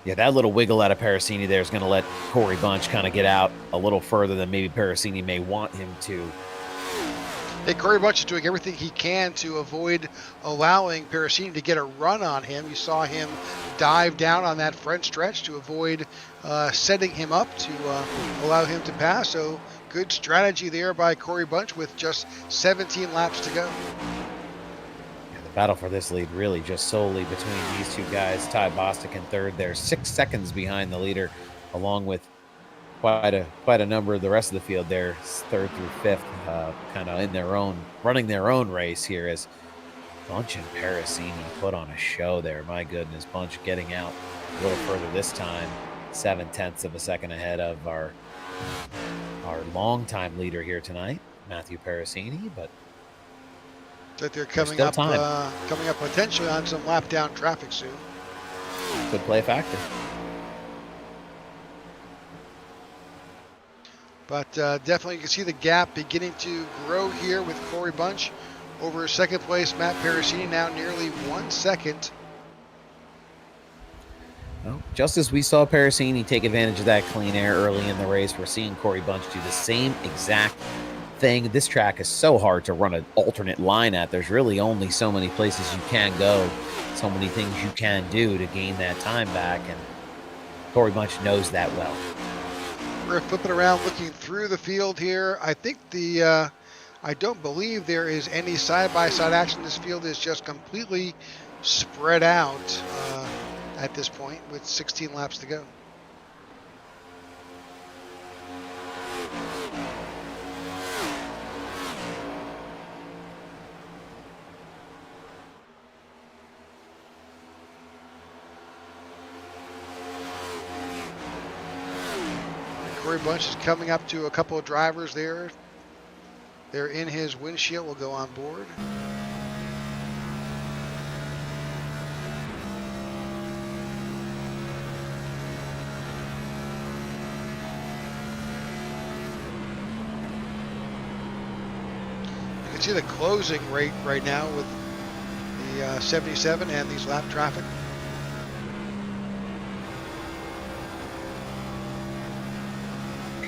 Speaker 2: Yeah, that little wiggle out of Parasini there is going to let Corey Bunch kind of get out a little further than maybe Parasini may want him to.
Speaker 1: Hey, Corey Bunch is doing everything he can to avoid allowing Parasini to get a run on him. You saw him dive down on that front stretch to avoid setting him up to allow him to pass. So good strategy there by Corey Bunch with just 17 laps to go.
Speaker 2: Yeah, the battle for this lead really just solely between these two guys. Ty Bostic in third there, 6 seconds behind the leader, along with quite a number of the rest of the field there, 3rd through 5th, kind of in their own, running their own race here, as Bunch and Parasini put on a show there. My goodness, Bunch getting out a little further this time, 0.7 of a second ahead of our longtime leader here tonight, Matthew Parasini. But
Speaker 1: that they're coming up potentially on some lap down traffic soon.
Speaker 2: Could play a factor.
Speaker 1: But definitely you can see the gap beginning to grow here with Corey Bunch over second place Matt Parasini, now nearly 1 second.
Speaker 2: Well, just as we saw Parasini take advantage of that clean air early in the race, we're seeing Corey Bunch do the same exact thing. This track is so hard to run an alternate line at. There's really only so many places you can go, so many things you can do to gain that time back, and Corey Bunch knows that well.
Speaker 1: We're flipping around, looking through the field here. I think I don't believe there is any side-by-side action. This field is just completely spread out at this point with 16 laps to go. Corey Bunch is coming up to a couple of drivers there. They're in his windshield. Will go on board. You can see the closing rate right now with the 77 and these lap traffic.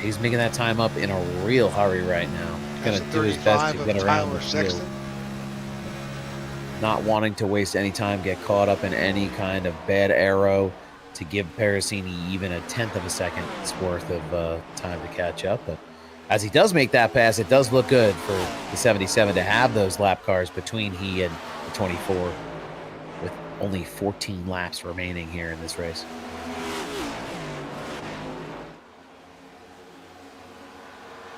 Speaker 2: He's making that time up in a real hurry right now. Going to do his best to get around the field. Not wanting to waste any time, get caught up in any kind of bad arrow to give Parasini even 1/10 of a second's worth of time to catch up. But as he does make that pass, it does look good for the 77 to have those lap cars between he and the 24 with only 14 laps remaining here in this race.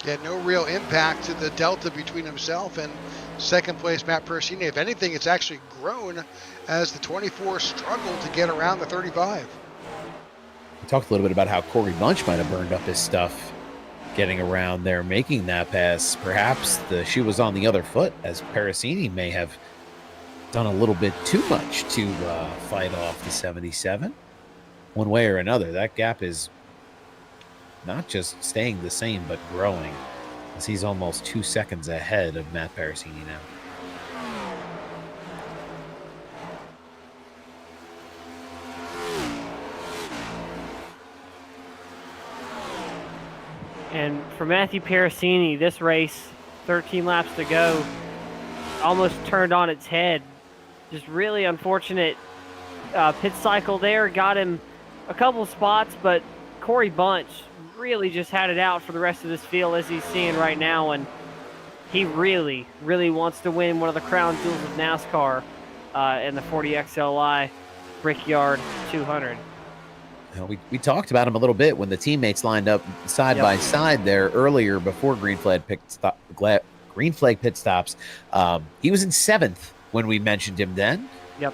Speaker 1: Yeah, no real impact to the delta between himself and second place Matt Parasini. If anything, it's actually grown as the 24 struggled to get around the 35.
Speaker 2: We talked a little bit about how Corey Bunch might have burned up his stuff getting around there, making that pass. Perhaps the shoe was on the other foot, as Parasini may have done a little bit too much to fight off the 77. One way or another, that gap is not just staying the same, but growing. as he's almost 2 seconds ahead of Matt Parasini now.
Speaker 3: And for Matthew Parasini, this race, 13 laps to go, almost turned on its head. Just really unfortunate pit cycle there. Got him a couple spots, but Corey Bunch really just had it out for the rest of this field, as he's seeing right now. And he really, really wants to win one of the crown jewels of NASCAR in the 40XLI Brickyard 200.
Speaker 2: We talked about him a little bit when the teammates lined up side by side there earlier before green flag pit stops. He was in 7th when we mentioned him then.
Speaker 3: Yep.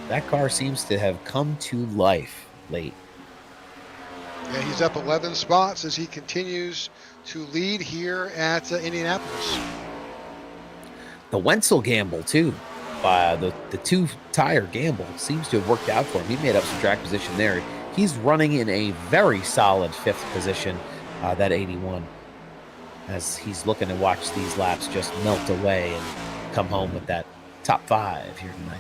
Speaker 2: That car seems to have come to life late.
Speaker 1: Yeah, he's up 11 spots as he continues to lead here at Indianapolis.
Speaker 2: The Wenzel gamble, too. The 2-tire gamble seems to have worked out for him. He made up some track position there. He's running in a very solid 5th position, that 81, as he's looking to watch these laps just melt away and come home with that top 5 here tonight.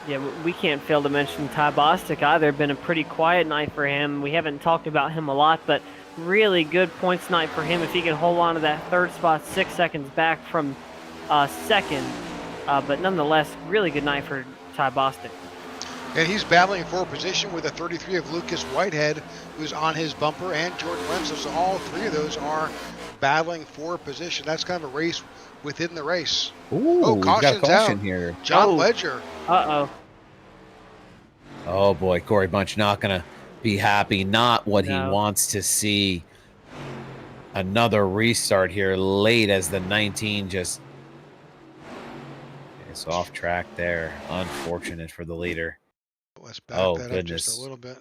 Speaker 3: Yeah, we can't fail to mention Ty Bostic either. Been a pretty quiet night for him. We haven't talked about him a lot, but really good points night for him. If he can hold on to that 3rd spot, 6 seconds back from 2nd, but nonetheless, really good night for Ty Bostic.
Speaker 1: And he's battling for position with a 33 of Lucas Whitehead, who's on his bumper, and Jordan Wenzel. So all 3 of those are battling for position. That's kind of a race within the race.
Speaker 2: Ooh,
Speaker 1: caution's
Speaker 2: caution
Speaker 1: out
Speaker 2: here.
Speaker 1: John Ledger.
Speaker 3: Uh-oh.
Speaker 2: Oh, boy. Corey Bunch not going to be happy. Not what he wants to see. Another restart here late as the 19 just is off track there. Unfortunate for the leader.
Speaker 1: Let's back that up just a little bit.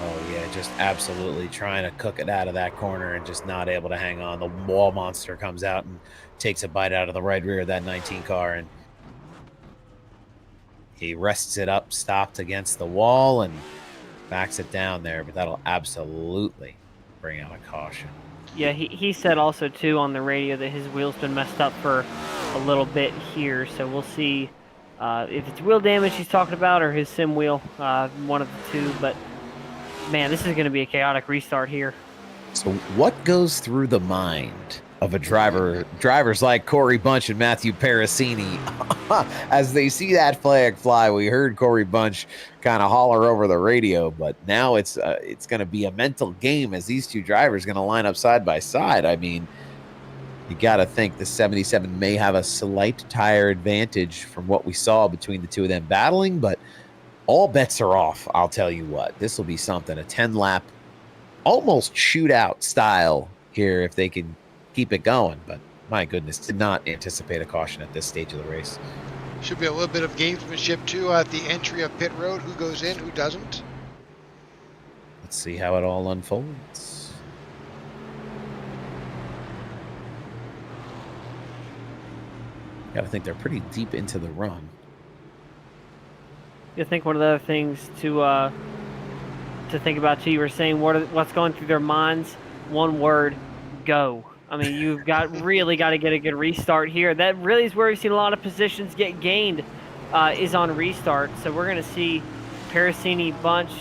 Speaker 2: Oh, yeah, just absolutely trying to cook it out of that corner and just not able to hang on. The wall monster comes out and takes a bite out of the right rear of that 19 car, and he rests it up, stopped against the wall, and backs it down there, but that'll absolutely bring out a caution.
Speaker 3: Yeah, he said also, too, on the radio that his wheel's been messed up for a little bit here, so we'll see if it's wheel damage he's talking about or his sim wheel, one of the two, but man, this is going to be a chaotic restart here.
Speaker 2: So what goes through the mind of a drivers like Corey Bunch and Matthew Parasini as they see that flag fly? We heard Corey Bunch kind of holler over the radio, but now it's going to be a mental game as these 2 drivers going to line up side by side. I mean, you got to think the 77 may have a slight tire advantage from what we saw between the 2 of them battling, but all bets are off. I'll tell you what, this will be something, a 10-lap, almost shootout style here if they can keep it going. But my goodness, did not anticipate a caution at this stage of the race.
Speaker 1: Should be a little bit of gamesmanship too at the entry of pit road. Who goes in, who doesn't?
Speaker 2: Let's see how it all unfolds. Got to think they're pretty deep into the run.
Speaker 3: I think one of the other things to think about too, you were saying what's going through their minds. One word: go. I mean, you've really got to get a good restart here. That really is where we've seen a lot of positions get gained, is on restart. So we're going to see Parasini Bunch.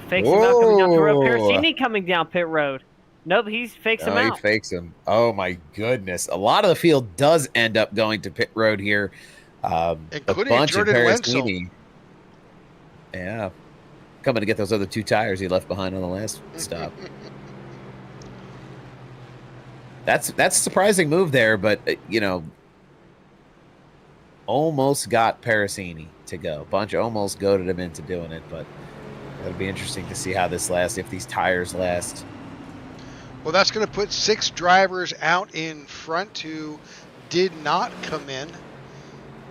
Speaker 3: Fakes him out coming down pit road. Parasini coming down pit road. Nope, he fakes him out.
Speaker 2: He fakes him. Oh my goodness! A lot of the field does end up going to pit road here.
Speaker 1: Including Jordan Wenzel.
Speaker 2: Yeah, coming to get those other 2 tires he left behind on the last stop. That's a surprising move there, but almost got Parasini to go. Bunch almost goaded him into doing it, but it'll be interesting to see how this lasts, if these tires last.
Speaker 1: Well, that's going to put 6 drivers out in front who did not come in.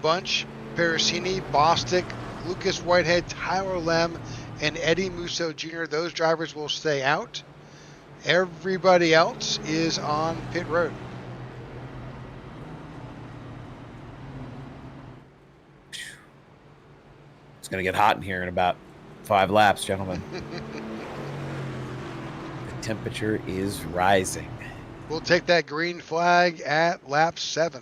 Speaker 1: Bunch, Parasini, Bostic, Lucas Whitehead, Tyler Lem, and Eddie Musso Jr. Those drivers will stay out. Everybody else is on pit road.
Speaker 2: It's going to get hot in here in about 5 laps, gentlemen. The temperature is rising.
Speaker 1: We'll take that green flag at lap 7.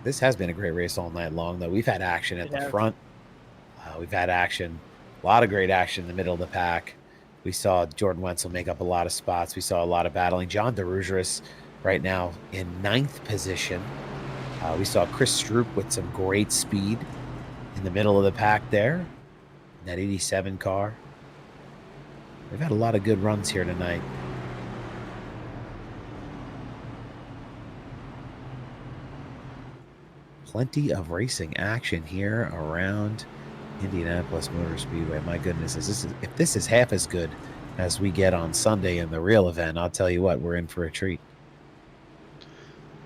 Speaker 2: This has been a great race all night long, though. We've had action at the front. We've had action, a lot of great action in the middle of the pack. We saw Jordan Wenzel make up a lot of spots. We saw a lot of battling. John DeRugeris right now in 9th position. We saw Chris Stroop with some great speed in the middle of the pack there. In that 87 car. We've had a lot of good runs here tonight. Plenty of racing action here around Indianapolis Motor Speedway. My goodness, if this is half as good as we get on Sunday in the real event, I'll tell you what, we're in for a treat.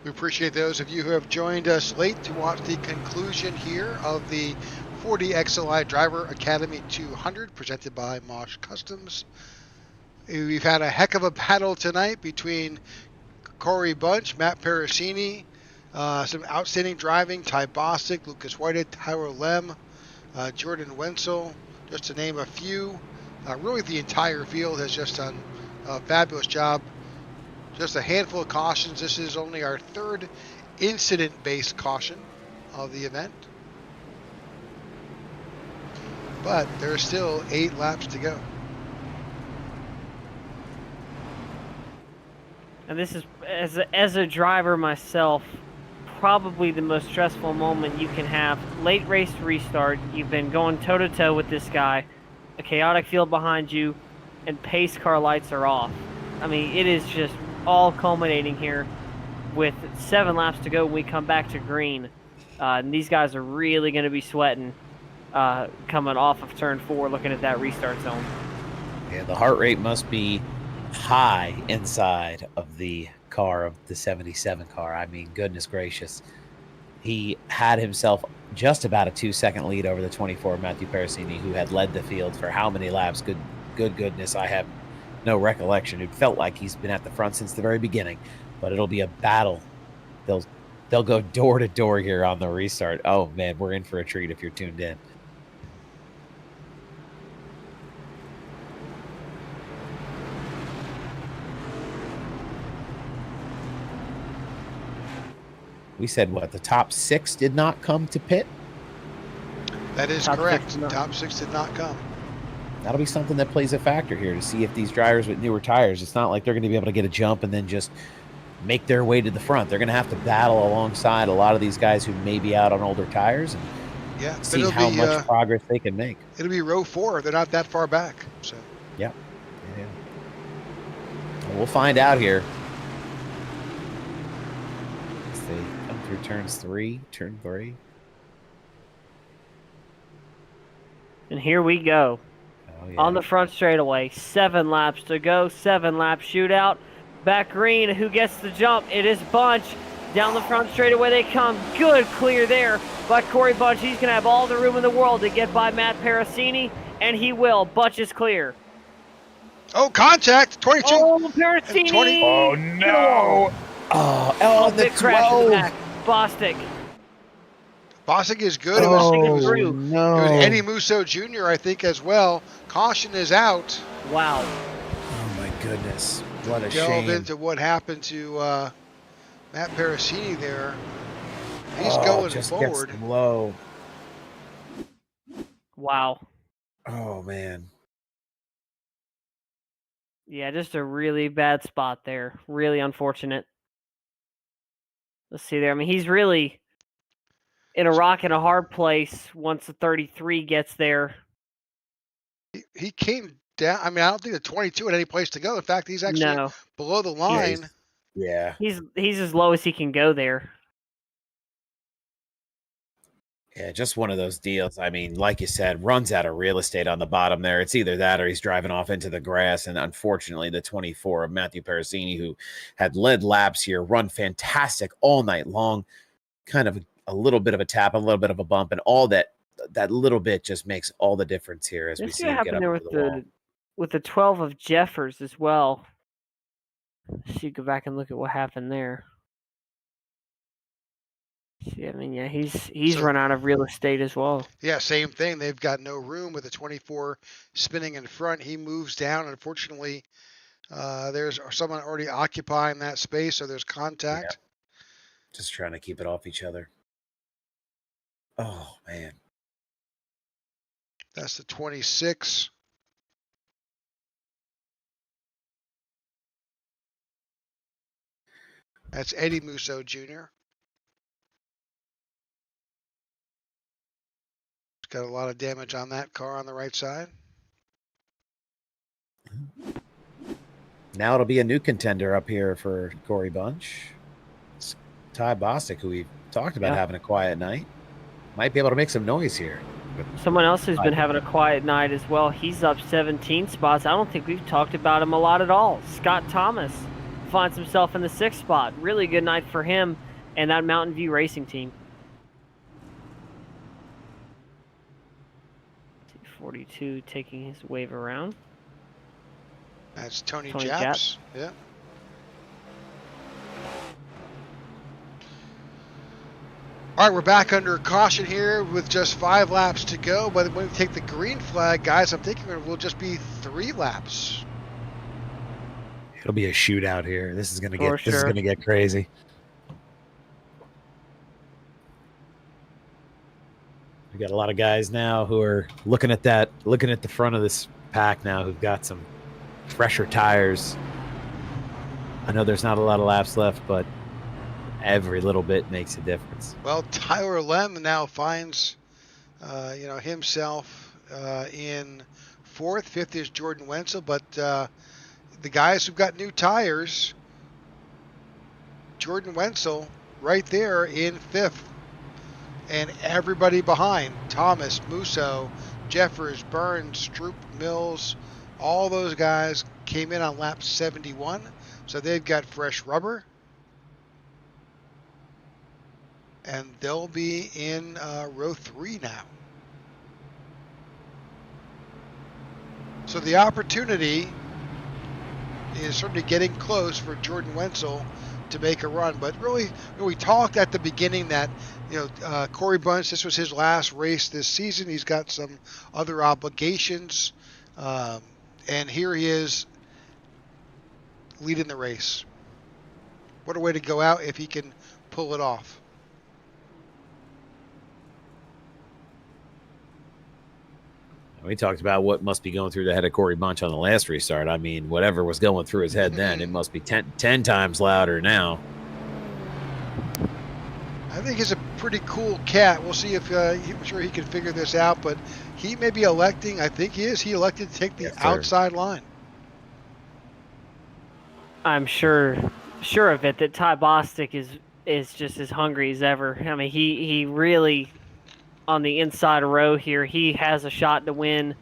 Speaker 1: We appreciate those of you who have joined us late to watch the conclusion here of the 40 XLI Driver Academy 200 presented by MOSH Customs. We've had a heck of a battle tonight between Corey Bunch, Matt Parasini, some outstanding driving, Ty Bostic, Lucas Whitehead, Tyler Lem, Jordan Wenzel, just to name a few. Really the entire field has just done a fabulous job. Just a handful of cautions. This is only our 3rd incident-based caution of the event. But there's still 8 laps to go.
Speaker 3: And this is, as a driver myself, probably the most stressful moment you can have. Late race restart, you've been going toe-to-toe with this guy, a chaotic field behind you, and pace car lights are off. I mean, it is just all culminating here with 7 laps to go when we come back to green. And these guys are really going to be sweating coming off of turn 4, looking at that restart zone.
Speaker 2: Yeah, the heart rate must be high inside of the car, of the 77 car. I mean, goodness gracious. He had himself just about a 2-second lead over the 24 Matthew Parasini, who had led the field for how many laps? Good goodness, I have no recollection. It felt like he's been at the front since the very beginning, but it'll be a battle. They'll go door to door here on the restart. Oh man, we're in for a treat if you're tuned in. We said what? The top 6 did not come to pit?
Speaker 1: That is correct. Top 6 did not come.
Speaker 2: That'll be something that plays a factor here to see if these drivers with newer tires, it's not like they're going to be able to get a jump and then just make their way to the front. They're going to have to battle alongside a lot of these guys who may be out on older tires and see how much progress they can make.
Speaker 1: It'll be row 4. They're not that far back. So.
Speaker 2: Yeah. We'll find out here. They come through turn 3.
Speaker 3: And here we go. Oh, yeah. On the front straightaway, 7 laps to go, 7-lap shootout. Back green, who gets the jump? It is Bunch. Down the front straightaway they come. Good clear there by Corey Bunch. He's going to have all the room in the world to get by Matt Parasini, and he will. Bunch is clear.
Speaker 1: Oh, contact! 22.
Speaker 3: Oh, Parasini!
Speaker 1: 20.
Speaker 4: Oh, no!
Speaker 2: Oh, the
Speaker 3: big crash in the back. Bostic.
Speaker 1: Bostic is good.
Speaker 3: No.
Speaker 1: It was Eddie Musso Jr., I think, as well. Caution is out.
Speaker 3: Wow.
Speaker 2: Oh, my goodness. What a
Speaker 1: Delve
Speaker 2: shame.
Speaker 1: into what happened to Matt Parasini there. He's going
Speaker 2: just
Speaker 1: forward.
Speaker 2: Gets low.
Speaker 3: Wow.
Speaker 2: Oh, man.
Speaker 3: Yeah, just a really bad spot there. Really unfortunate. Let's see there. I mean, he's really in a rock and a hard place once the 33 gets there.
Speaker 1: He came down. I mean, I don't think the 22 had any place to go. In fact, he's actually below the line.
Speaker 2: Yeah.
Speaker 3: He's as low as he can go there.
Speaker 2: Yeah, just one of those deals. I mean, like you said, runs out of real estate on the bottom there. It's either that or he's driving off into the grass. And unfortunately, the 24 of Matthew Parasini, who had led laps here, run fantastic all night long. Kind of a little bit of a tap, a little bit of a bump, and all that little bit just makes all the difference here as we see him get up over the wall.
Speaker 3: with the 12 of Jeffers as well. So you go back and look at what happened there. See, I mean, yeah, he's run out of real estate as well.
Speaker 1: Yeah, same thing. They've got no room with a 24 spinning in front. He moves down. Unfortunately, there's someone already occupying that space, so there's contact.
Speaker 2: Yeah. Just trying to keep it off each other. Oh, man.
Speaker 1: That's the 26. That's Eddie Musso Jr. Got a lot of damage on that car on the right side.
Speaker 2: Now it'll be a new contender up here for Corey Bunch. It's Ty Bostic, who we talked about having a quiet night. Might be able to make some noise here.
Speaker 3: Someone else who's been having a quiet night as well. He's up 17 spots. I don't think we've talked about him a lot at all. Scott Thomas finds himself in the 6th spot. Really good night for him and that Mountain View Racing team. 42 taking his wave around.
Speaker 1: That's Tony Japs. Yeah. All right, we're back under caution here with just 5 laps to go. But when we take the green flag, guys, I'm thinking it will just be 3 laps.
Speaker 2: It'll be a shootout here. This is gonna get crazy. We got a lot of guys now who are looking at the front of this pack now, who've got some fresher tires. I know there's not a lot of laps left, but every little bit makes a difference.
Speaker 1: Well, Tyler Lem now finds, himself in 4th. 5th is Jordan Wenzel, but the guys who've got new tires, Jordan Wenzel right there in 5th. And everybody behind, Thomas, Musso, Jeffers, Burns, Stroop, Mills, all those guys came in on lap 71. So they've got fresh rubber. And they'll be in row 3 now. So the opportunity is certainly getting close for Jordan Wenzel to make a run. But really, we talked at the beginning that, Corey Bunch, this was his last race this season. He's got some other obligations. And here he is leading the race. What a way to go out if he can pull it off.
Speaker 2: We talked about what must be going through the head of Corey Bunch on the last restart. I mean, whatever was going through his head then, it must be 10 times louder now.
Speaker 1: I think he's a pretty cool cat. We'll see if I'm sure he can figure this out, but he may be electing, I think he is, he elected to take the outside line.
Speaker 3: I'm sure of it that Ty Bostic is just as hungry as ever. I mean, he really, on the inside row here, he has a shot to win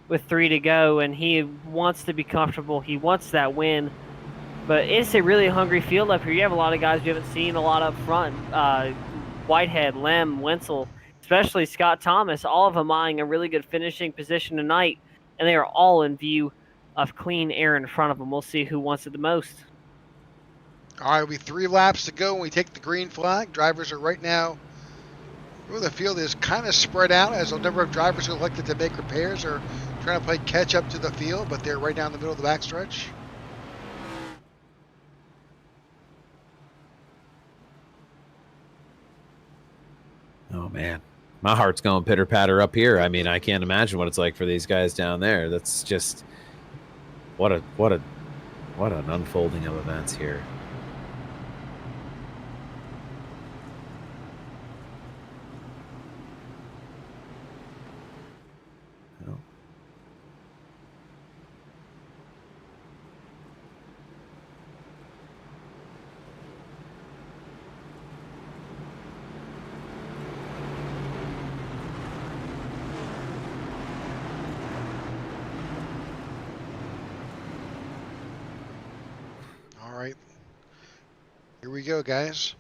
Speaker 3: with 3 to go, and he wants to be comfortable. He wants that win. But it's a really hungry field up here. You have a lot of guys you haven't seen a lot up front. Whitehead, Lem, Wenzel, especially Scott Thomas, all of them eyeing a really good finishing position tonight, and they are all in view of clean air in front of them. We'll see who wants it the most.
Speaker 1: All right, it'll be 3 laps to go when we take the green flag. Drivers are right now, the field is kind of spread out as a number of drivers who elected to make repairs are trying to play catch up to the field, but they're right down the middle of the backstretch.
Speaker 2: Oh man, my heart's going pitter patter up here. I mean, I can't imagine what it's like for these guys down there. That's just what an unfolding of events here.
Speaker 1: Here we go, guys.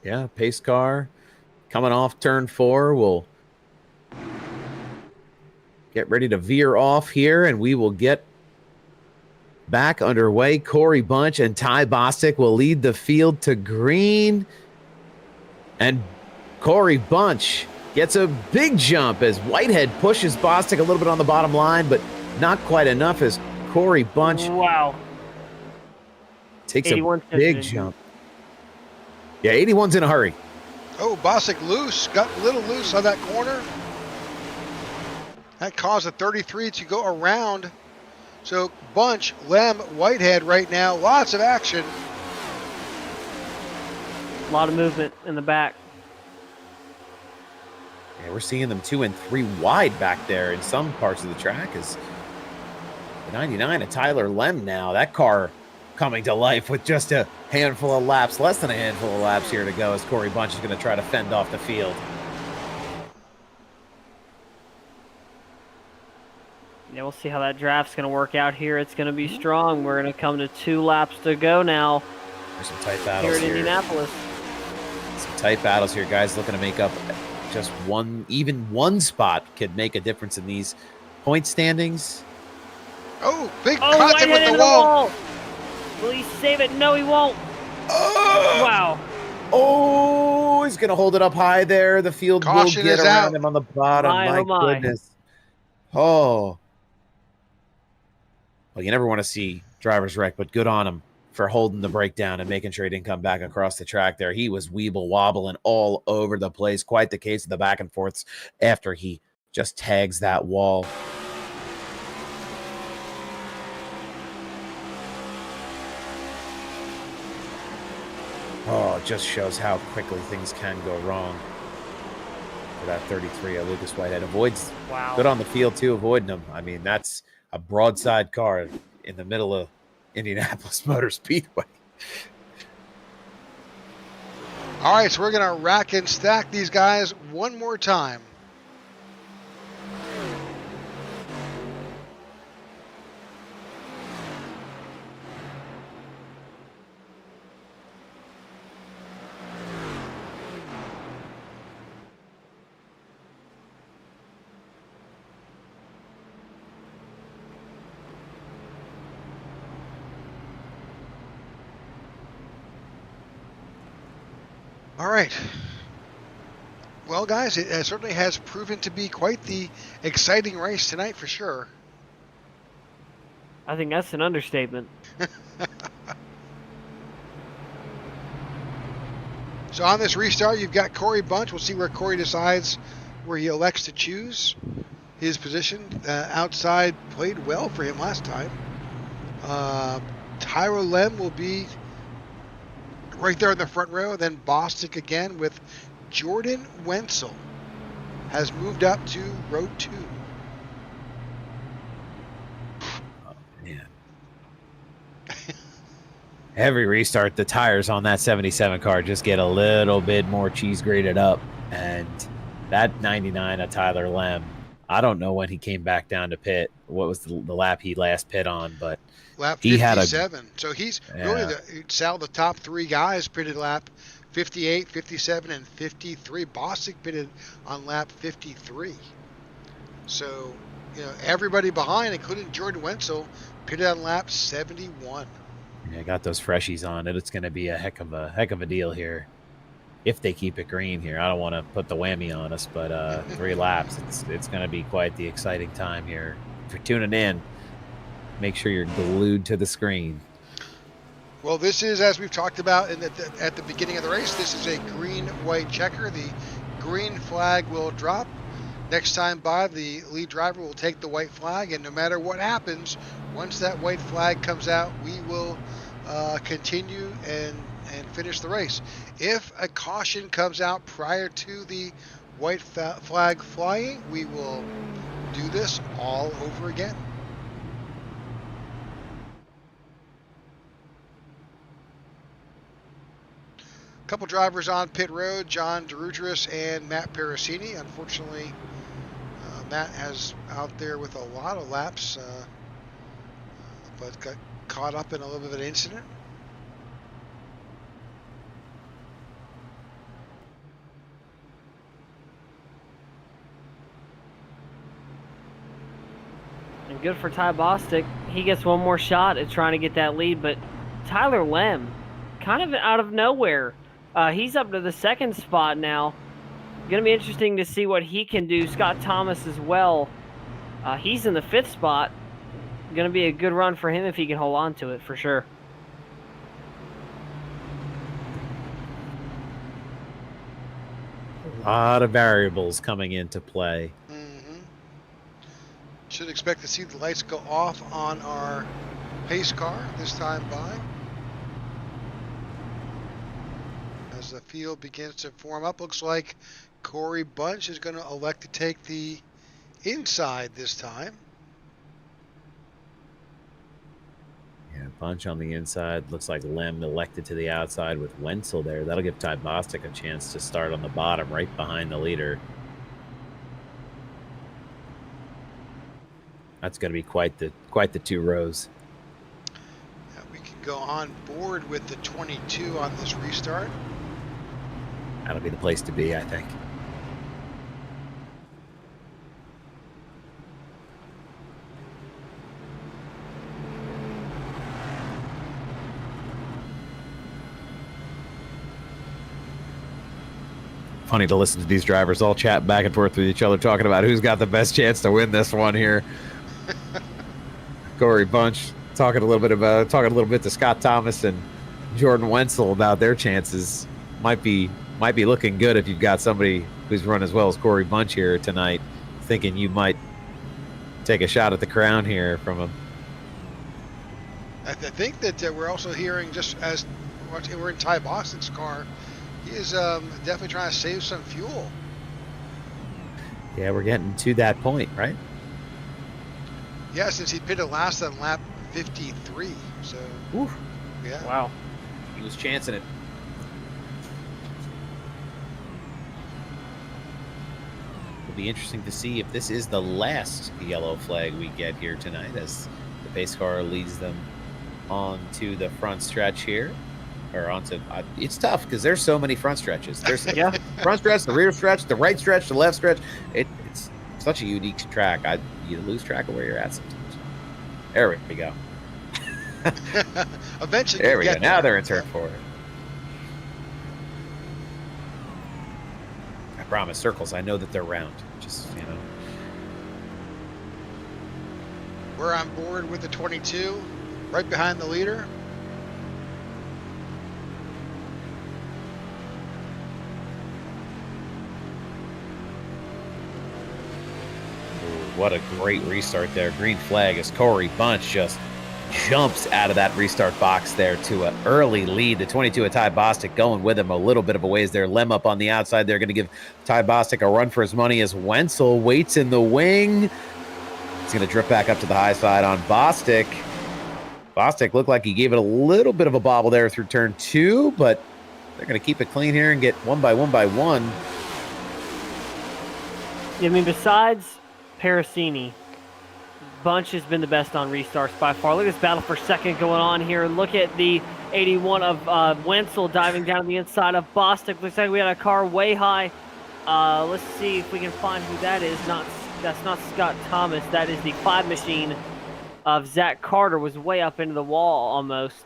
Speaker 2: Yeah, pace car coming off turn 4. We'll get ready to veer off here, and we will get back underway. Corey Bunch and Ty Bostic will lead the field to green. And Corey Bunch gets a big jump as Whitehead pushes Bostic a little bit on the bottom line, but not quite enough as Corey Bunch takes a big jump. Yeah, 81's in a hurry.
Speaker 1: Oh, Bostic loose, got a little loose on that corner. That caused a 33 to go around. So Bunch, Lem, Whitehead right now, lots of action.
Speaker 3: A lot of movement in the back.
Speaker 2: Yeah, we're seeing them 2 and 3 wide back there in some parts of the track. As the 99 of Tyler Lem now, that car coming to life with just a handful of laps, less than a handful of laps here to go as Corey Bunch is going to try to fend off the field.
Speaker 3: Yeah, we'll see how that draft's going to work out here. It's going to be strong. We're going to come to 2 laps to go now.
Speaker 2: There's some tight battles
Speaker 3: here at Indianapolis.
Speaker 2: Some tight battles here, guys looking to make up just even one spot could make a difference in these point standings.
Speaker 1: Oh, big contact with the wall.
Speaker 3: Will he save it? No, he won't. Wow.
Speaker 2: Oh, he's going to hold it up high there. The field
Speaker 1: Caution
Speaker 2: will get around
Speaker 1: out.
Speaker 2: him on the bottom. My goodness. Oh. Well, you never want to see drivers wreck, but good on him for holding the brake down and making sure he didn't come back across the track there. He was weeble wobbling all over the place. Quite the case of the back and forths after he just tags that wall. Oh, it just shows how quickly things can go wrong. For that 33, Lucas Whitehead avoids.
Speaker 3: Wow.
Speaker 2: Good on the field, too, avoiding him. I mean, that's a broadside car in the middle of Indianapolis Motor Speedway.
Speaker 1: All right, so we're going to rack and stack these guys one more time. All right. Well, guys, it certainly has proven to be quite the exciting race tonight for sure.
Speaker 3: I think that's an understatement.
Speaker 1: So on this restart, you've got Corey Bunch. We'll see where Corey decides where he elects to choose his position. Outside played well for him last time. Tyra Lem will be right there in the front row. Then Bostic again with Jordan Wenzel has moved up to row 2.
Speaker 2: Oh, man. Every restart, the tires on that 77 car just get a little bit more cheese grated up. And that 99 of Tyler Lem, I don't know when he came back down to pit. What was the lap he last pit on, but
Speaker 1: lap 57.
Speaker 2: He had
Speaker 1: so he's really the top 3 guys pitted lap 58, 57, and 53. Bostic pitted on lap 53. So, everybody behind, including Jordan Wenzel, pitted on lap 71.
Speaker 2: Yeah, got those freshies on it. It's going to be a heck of a deal here. If they keep it green here, I don't want to put the whammy on us, but 3 laps, it's going to be quite the exciting time here. If you're tuning in, make sure you're glued to the screen.
Speaker 1: Well, this is, as we've talked about at the beginning of the race, this is a green-white checker. The green flag will drop. Next time by, the lead driver will take the white flag, and no matter what happens, once that white flag comes out, we will continue and finish the race. If a caution comes out prior to the white flag flying, we will do this all over again. A couple drivers on pit road, John DeRudris and Matt Parasini. Unfortunately, Matt has out there with a lot of laps, but got caught up in a little bit of an incident.
Speaker 3: And good for Ty Bostic. He gets one more shot at trying to get that lead, but Tyler Lem, kind of out of nowhere. He's up to the second spot now. Going to be interesting to see what he can do. Scott Thomas as well. He's in the 5th spot. Going to be a good run for him if he can hold on to it, for sure.
Speaker 2: A lot of variables coming into play.
Speaker 1: Should expect to see the lights go off on our pace car this time by, as the field begins to form up. Looks like Corey Bunch is going to elect to take the inside this time.
Speaker 2: Yeah, Bunch on the inside. Looks like Lem elected to the outside with Wenzel there. That'll give Ty Bostic a chance to start on the bottom right behind the leader. That's going to be quite the 2 rows.
Speaker 1: Yeah, we can go on board with the 22 on this restart.
Speaker 2: That'll be the place to be, I think. Funny to listen to these drivers all chat back and forth with each other, talking about who's got the best chance to win this one here. Corey Bunch talking a little bit to Scott Thomas and Jordan Wenzel about their chances. Might be looking good if you've got somebody who's run as well as Corey Bunch here tonight, thinking you might take a shot at the crown here from him.
Speaker 1: I think that we're also hearing, just as we're in Ty Bostic's car, he is definitely trying to save some fuel.
Speaker 2: Yeah, we're getting to that point, right?
Speaker 1: Yeah, since he pitted last on lap 53. So,
Speaker 2: Oof.
Speaker 1: Yeah.
Speaker 3: Wow.
Speaker 2: He was chancing it. It'll be interesting to see if this is the last yellow flag we get here tonight, as the pace car leads them onto the front stretch here. Or onto, it's tough because there's so many front stretches. There's the front stretch, the rear stretch, the right stretch, the left stretch. It's such a unique track. You lose track of where you're at sometimes. There we go.
Speaker 1: Eventually,
Speaker 2: there we go. Now they're in turn 4. I promise, circles. I know that they're round. Just,
Speaker 1: We're on board with the 22, right behind the leader.
Speaker 2: What a great restart there. Green flag as Corey Bunch just jumps out of that restart box there to an early lead. The 22 of Ty Bostic going with him a little bit of a ways there. Lem up on the outside. They're going to give Ty Bostic a run for his money as Wenzel waits in the wing. He's going to drift back up to the high side on Bostic. Bostic looked like he gave it a little bit of a bobble there through turn 2, but they're going to keep it clean here and get one by one.
Speaker 3: Yeah, I mean, besides Parasini, Bunch has been the best on restarts by far. Look at this battle for second going on here. Look at the 81 of Wenzel diving down the inside of Bostic. Looks like we had a car way high. Let's see if we can find who that is. That's not Scott Thomas. That is the 5 machine of Zach Carter. Was way up into the wall almost.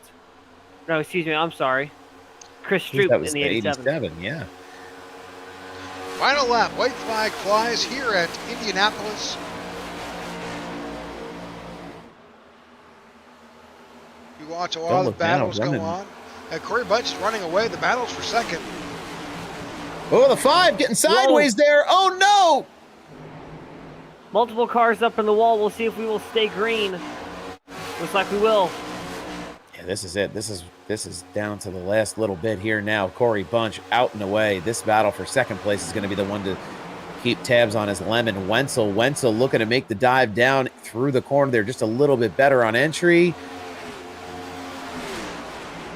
Speaker 3: No, excuse me. I'm sorry. Chris Stroop in the 87.
Speaker 2: Yeah.
Speaker 1: Final lap, white flag flies here at Indianapolis. You watch all the battles go on. And Corey Bunch is running away. The battle's for second.
Speaker 2: Oh, the 5 getting sideways there. Oh, no.
Speaker 3: Multiple cars up in the wall. We'll see if we will stay green. Looks like we will.
Speaker 2: Yeah, this is it. This is down to the last little bit here now. Corey Bunch out and away. This battle for second place is going to be the one to keep tabs on, as Lemon Wenzel. Wenzel looking to make the dive down through the corner. They're just a little bit better on entry.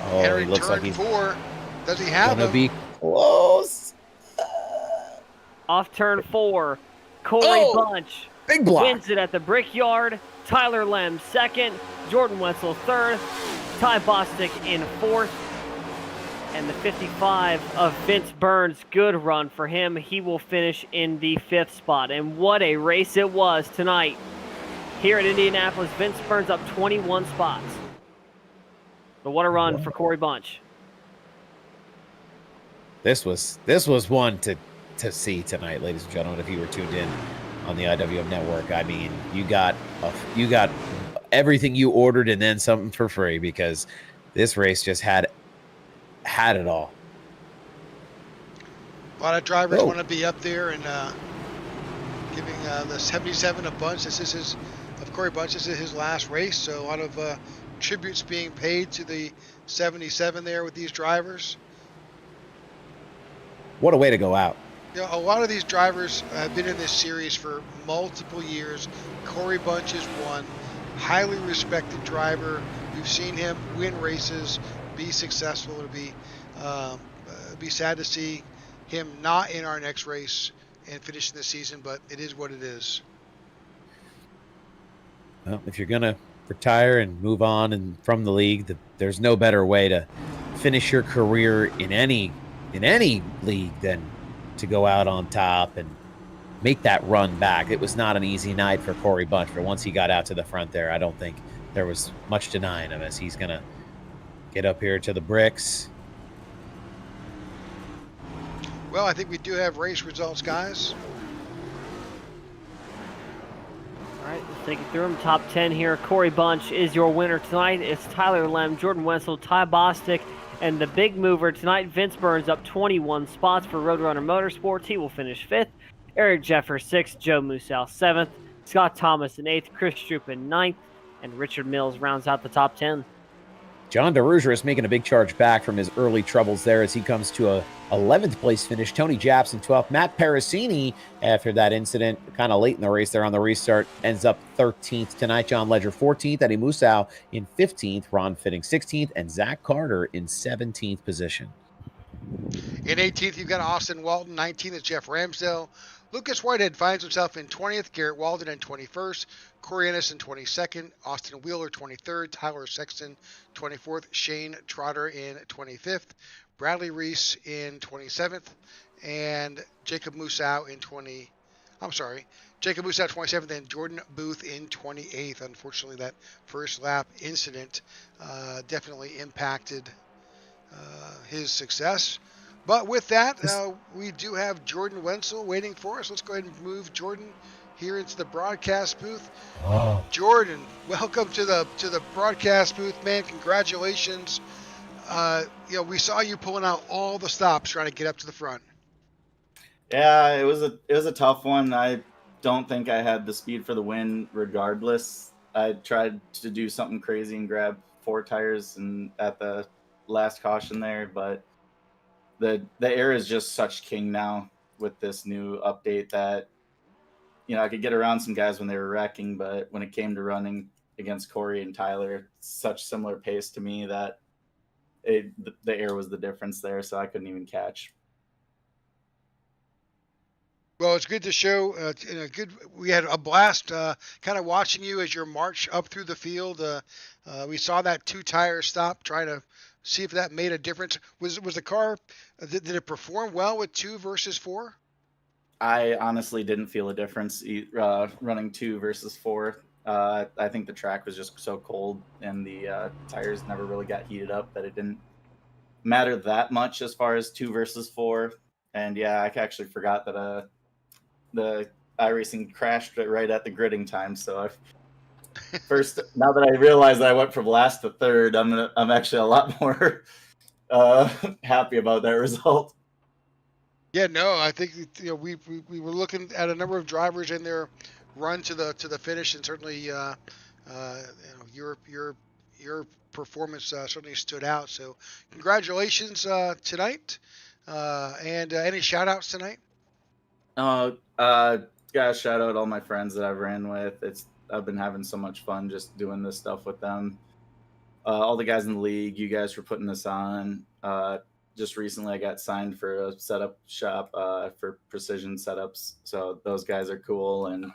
Speaker 2: Oh,
Speaker 1: Henry,
Speaker 2: he looks like he's
Speaker 1: 4. Does he have
Speaker 2: gonna
Speaker 1: him?
Speaker 2: be close.
Speaker 3: Off turn 4. Corey Bunch
Speaker 2: big block.
Speaker 3: Wins it at the Brickyard. Tyler Lem second. Jordan Wenzel third. Ty Bostic in 4th. And the 55 of Vince Burns, good run for him. He will finish in the 5th spot. And what a race it was tonight. here at Indianapolis. Vince Burns up 21 spots. But what a run for Corey Bunch.
Speaker 2: This was one to see tonight, ladies and gentlemen. If you were tuned in on the IWM network, I mean, you got everything you ordered and then something for free, because this race just had it all.
Speaker 1: A lot of drivers want to be up there and giving the 77 a bunch. Of Corey Bunch, this is his last race, so a lot of tributes being paid to the 77 there with these drivers.
Speaker 2: What a way to go out.
Speaker 1: You know, a lot of these drivers have been in this series for multiple years. Corey Bunch is one. Highly respected driver. We've seen him win races, be successful. It'll be sad to see him not in our next race and finishing the season, but it is what it is.
Speaker 2: Well, if you're gonna retire and move on and from the league, there's no better way to finish your career in any league than to go out on top and make that run back. It was not an easy night for Corey Bunch, but once he got out to the front there, I don't think there was much denying him, as he's gonna get up here to the bricks.
Speaker 1: Well, I think we do have race results, guys.
Speaker 3: All right, let's take it through them. Top 10 here. Corey Bunch is your winner tonight. It's Tyler Lem, Jordan Wenzel, Ty Bostic, and the big mover tonight, Vince Burns, up 21 spots for Roadrunner Motorsports. He will finish 5th. Eric Jeffers 6th, Joe Musal 7th, Scott Thomas in 8th, Chris Stroop in 9th, and Richard Mills rounds out the top 10.
Speaker 2: John DeRuger is making a big charge back from his early troubles there as he comes to a 11th place finish. Tony Japson 12th. Matt Parasini, after that incident kind of late in the race there on the restart, ends up 13th tonight. John Ledger 14th. Eddie Musau in 15th. Ron Fitting 16th. And Zach Carter in 17th position.
Speaker 1: In 18th, you've got Austin Walton. 19th is Jeff Ramsdale. Lucas Whitehead finds himself in 20th. Garrett Walden in 21st. Corey Anderson 22nd. Austin Wheeler 23rd. Tyler Sexton 24th. Shane Trotter in 25th. Bradley Reese in 27th. And Jacob Musau 27th, and Jordan Booth in 28th. Unfortunately, that first lap incident definitely impacted his success. But with that, we do have Jordan Wenzel waiting for us. Let's go ahead and move Jordan here into the broadcast booth.
Speaker 2: Oh.
Speaker 1: Jordan, welcome to the broadcast booth, man. Congratulations. We saw you pulling out all the stops trying to get up to the front.
Speaker 4: Yeah, it was a tough one. I don't think I had the speed for the win regardless. I tried to do something crazy and grab 4 tires and at the last caution there, but the air is just such king now with this new update that, I could get around some guys when they were wrecking, but when it came to running against Corey and Tyler, such similar pace to me that the air was the difference there, so I couldn't even catch.
Speaker 1: Well, it's good to show. We had a blast kind of watching you as your march up through the field. We saw that 2-tire stop, trying to see if that made a difference. Was the car, did it perform well with 2 versus 4?
Speaker 4: I honestly didn't feel a difference running 2 versus 4. I think the track was just so cold and the tires never really got heated up that it didn't matter that much as far as 2 versus 4. And yeah, I actually forgot that the iRacing crashed right at the gridding time. So now that I realize I went from last to third, I'm actually a lot more happy about that result.
Speaker 1: Yeah, no, I think we were looking at a number of drivers in their run to the finish, and certainly your performance certainly stood out. So congratulations tonight, and any shout outs tonight?
Speaker 4: Gotta shout out all my friends that I've ran with. I've been having so much fun just doing this stuff with them. All the guys in the league, you guys for putting this on. Just recently I got signed for a setup shop for precision setups. So those guys are cool, and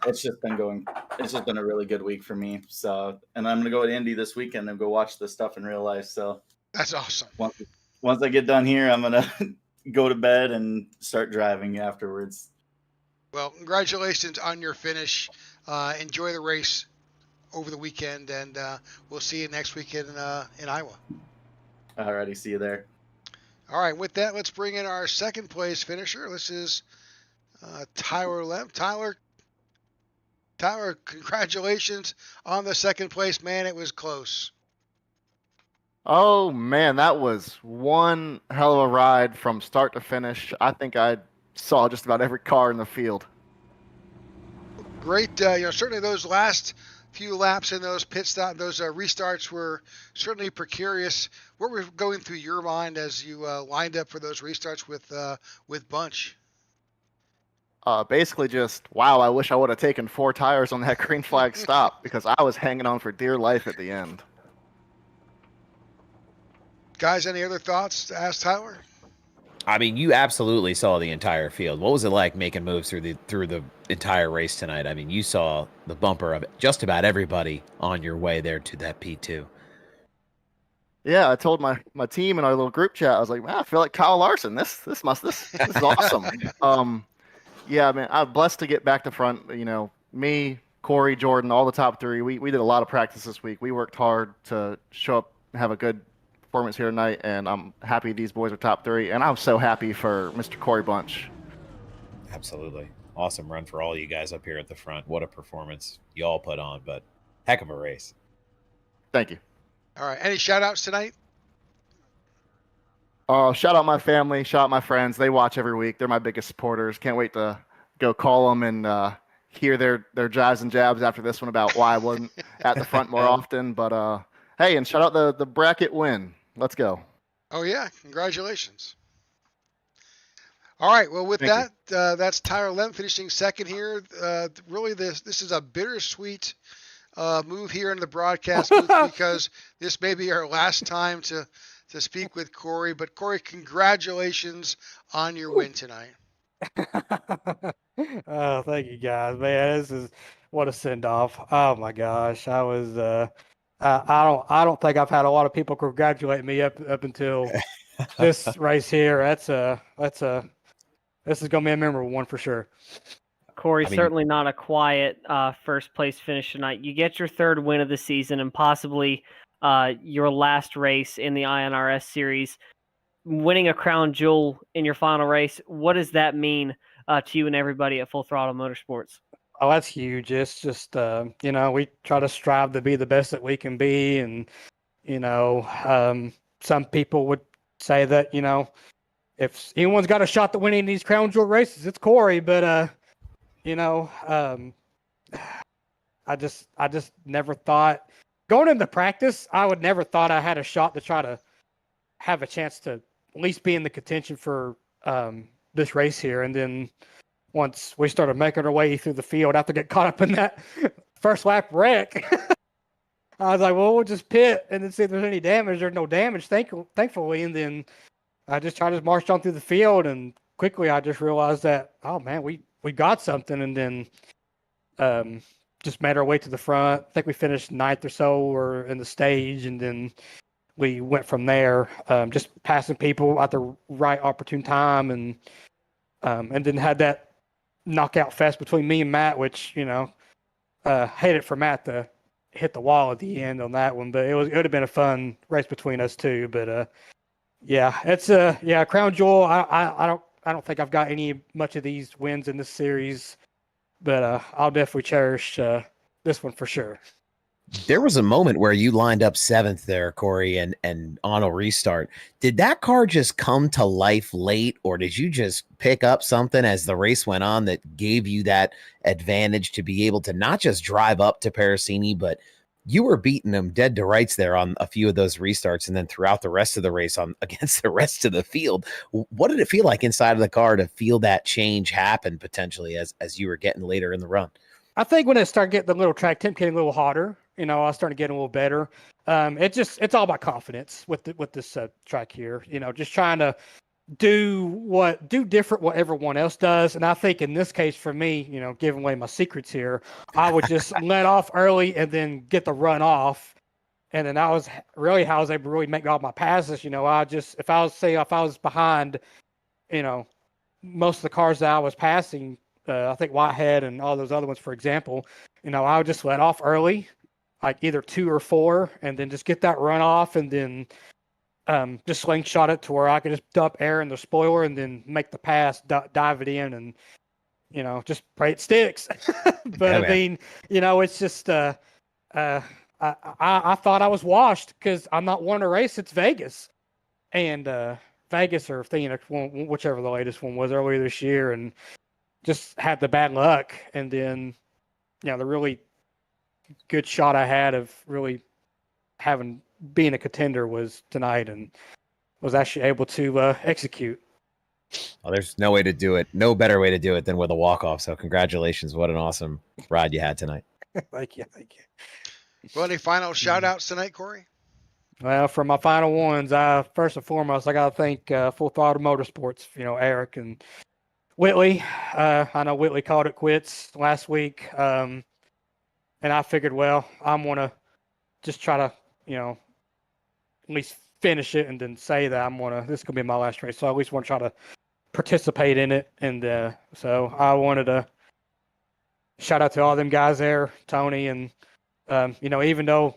Speaker 4: it's just been a really good week for me. So, and I'm going to go to Indy this weekend and go watch this stuff in real life. So
Speaker 1: that's awesome.
Speaker 4: Once I get done here, I'm going to go to bed and start driving afterwards.
Speaker 1: Well, congratulations on your finish. enjoy the race over the weekend, and we'll see you next weekend in Iowa.
Speaker 4: Alrighty, see you there.
Speaker 1: All right, with that, let's bring in our second place finisher. This is Tyler Lemp. Tyler, congratulations on the second place, man. It was close.
Speaker 5: Oh man, that was one hell of a ride from start to finish. I think I saw just about every car in the field.
Speaker 1: Great, certainly those last few laps and those those restarts were certainly precarious. What were going through your mind as you lined up for those restarts with Bunch?
Speaker 5: Basically just, wow, I wish I would have taken 4 tires on that green flag stop because I was hanging on for dear life at the end.
Speaker 1: Guys, any other thoughts to ask Tyler?
Speaker 2: I mean, you absolutely saw the entire field. What was it like making moves through the entire race tonight? I mean, you saw the bumper of just about everybody on your way there to that P2.
Speaker 5: Yeah, I told my team in our little group chat, I was like, man, I feel like Kyle Larson. This is awesome. Yeah, man, I'm blessed to get back to front. You know, me, Corey, Jordan, all the top 3. We did a lot of practice this week. We worked hard to show up and have a good performance here tonight, and I'm happy these boys are top 3, and I'm so happy for Mr. Corey Bunch.
Speaker 2: Absolutely. Awesome run for all you guys up here at the front. What a performance you all put on, but heck of a race.
Speaker 5: Thank you.
Speaker 1: All right, any shout-outs tonight?
Speaker 5: Shout out my family, shout out my friends. They watch every week. They're my biggest supporters. Can't wait to go call them and hear their jibes and jabs after this one about why I wasn't at the front more often. But hey, and shout out the bracket win. Let's go.
Speaker 1: Oh, yeah. Congratulations. All right. Well, with
Speaker 5: Thank
Speaker 1: that's Tyler Lemp finishing second here. Really, this is a bittersweet move here in the broadcast booth because this may be our last time to speak with Corey. But, Corey, congratulations on your win tonight.
Speaker 6: Oh, thank you guys, man. This is what a send off. Oh my gosh, I was. I don't think I've had a lot of people congratulate me up until this race here. This is gonna be a memorable one for sure.
Speaker 3: Corey, certainly not a quiet first place finish tonight. You get your 3rd win of the season and possibly your last race in the iNRS series. Winning a crown jewel in your final race, what does that mean to you and everybody at Full Throttle Motorsports?
Speaker 6: Oh, that's huge. It's just, we try to strive to be the best that we can be. And, some people would say that, if anyone's got a shot at winning these crown jewel races, it's Corey. But, I just never thought going into practice, I would never thought I had a shot to try to have a chance to at least be in the contention for this race here. And then once we started making our way through the field after get caught up in that first lap wreck, I was like, well, we'll just pit and then see if there's any damage. There's no damage, thankfully. And then I just marched on through the field, and quickly I just realized that, oh man, we got something. And then just made our way to the front. I think we finished 9th or so or in the stage, and then we went from there, just passing people at the right opportune time, and then had that knockout fest between me and Matt, which hated for Matt to hit the wall at the end on that one, but it would have been a fun race between us two. But it's crown jewel. I don't think I've got much of these wins in this series, but I'll definitely cherish this one for sure.
Speaker 2: There was a moment where you lined up 7th there, Corey, and on a restart. Did that car just come to life late, or did you just pick up something as the race went on that gave you that advantage to be able to not just drive up to Parasini, but you were beating them dead to rights there on a few of those restarts, and then throughout the rest of the race against the rest of the field? What did it feel like inside of the car to feel that change happen potentially as you were getting later in the run?
Speaker 6: I think when it started getting the little track temp getting a little hotter, I was starting to get a little better. It's all about confidence with this track here. Just trying to do different what everyone else does. And I think in this case for me, giving away my secrets here, I would just let off early and then get the run off. And then I was really how I was able to really make all my passes. If I was behind, most of the cars that I was passing, I think Whitehead and all those other ones, for example, I would just let off early, like either 2 or 4, and then just get that run off, and then just slingshot it to where I could just dump air in the spoiler and then make the pass, dive it in, and just pray it sticks. But
Speaker 2: Yeah,
Speaker 6: I
Speaker 2: man.
Speaker 6: mean, it's just I thought I was washed because I'm not wanting to race. It's Vegas, and Vegas or Phoenix, whichever the latest one was earlier this year, and just had the bad luck. And then, the really good shot I had of really being a contender was tonight, and was actually able to execute.
Speaker 2: Well, there's no way to do it. No better way to do it than with a walk-off. So congratulations. What an awesome ride you had tonight.
Speaker 6: Thank you.
Speaker 1: Well, any final shout outs tonight, Corey?
Speaker 6: Well, for my final ones, first and foremost, I got to thank Full Throttle Motorsports, Eric and Whitley. I know Whitley called it quits last week. And I figured, well, I'm going to just try to, at least finish it and then say that this is going to be my last race. So I at least want to try to participate in it. And so I wanted to shout out to all them guys there, Tony, and, even though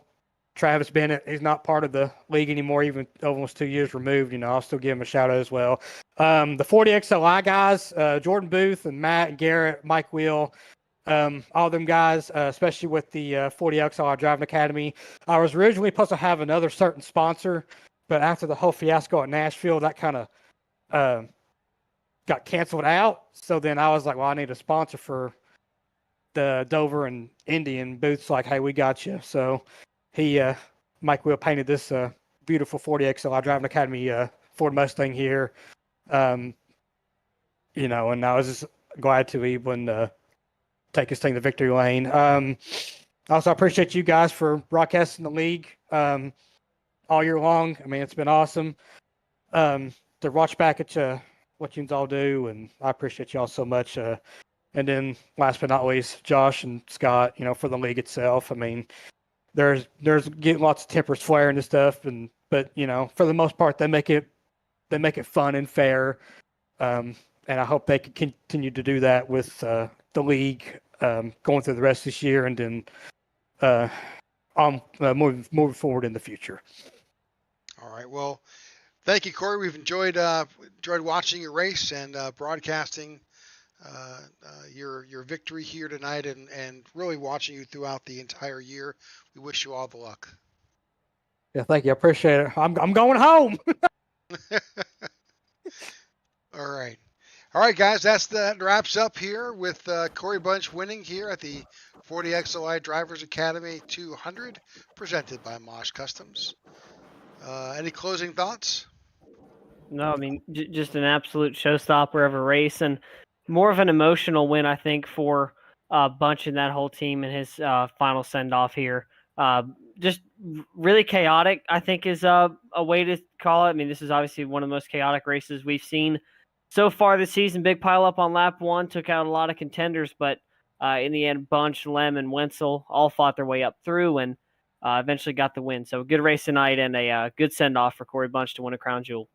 Speaker 6: Travis Bennett, he's not part of the league anymore, even almost 2 years removed, I'll still give him a shout out as well. The 40XLI guys, Jordan Booth and Matt and Garrett, Mike Wheel, all them guys, especially with the 40XLI Driving Academy. I was originally supposed to have another certain sponsor, but after the whole fiasco at Nashville, that kind of got canceled out. So then I was like, well, I need a sponsor for the Dover and Indy, and Booth's like, hey, we got you. So he, Mike Will, painted this beautiful 40XLI Driving Academy Ford Mustang here. And I was just glad to even take his thing to victory lane. Also, I appreciate you guys for broadcasting the league all year long. I mean, it's been awesome to watch back at what you all do, and I appreciate y'all so much. And then last but not least, Josh and Scott, for the league itself. I mean, there's getting lots of tempers flaring and stuff, but for the most part, they make it fun and fair. And I hope they can continue to do that with the league going through the rest of this year, and then moving forward in the future.
Speaker 1: All right. Well, thank you, Corey. We've enjoyed watching your race and broadcasting your victory here tonight, and really watching you throughout the entire year. We wish you all the luck.
Speaker 6: Yeah, thank you. I appreciate it. I'm going home.
Speaker 1: All right, guys. That wraps up here with Corey Bunch winning here at the 40XLI Drivers Academy 200, presented by MOSH Customs. Any closing thoughts?
Speaker 3: No, I mean, just an absolute showstopper of a race, and more of an emotional win, I think, for Bunch and that whole team in his final send-off here. Just really chaotic, I think, is a way to call it. I mean, this is obviously one of the most chaotic races we've seen so far this season. Big pile up on lap 1, took out a lot of contenders, but in the end, Bunch, Lem, and Wenzel all fought their way up through and eventually got the win. So good race tonight, and a good send-off for Corey Bunch to win a crown jewel.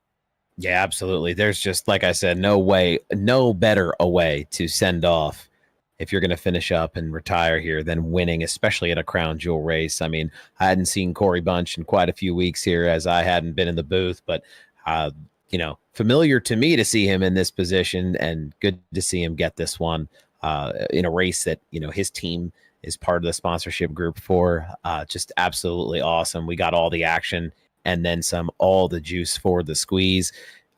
Speaker 2: Yeah, absolutely. There's just, like I said, no better a way to send off if you're going to finish up and retire here than winning, especially at a crown jewel race. I mean, I hadn't seen Corey Bunch in quite a few weeks here, as I hadn't been in the booth, but familiar to me to see him in this position, and good to see him get this one in a race that, his team is part of the sponsorship group for. Just absolutely awesome. We got all the action and then some, all the juice for the squeeze.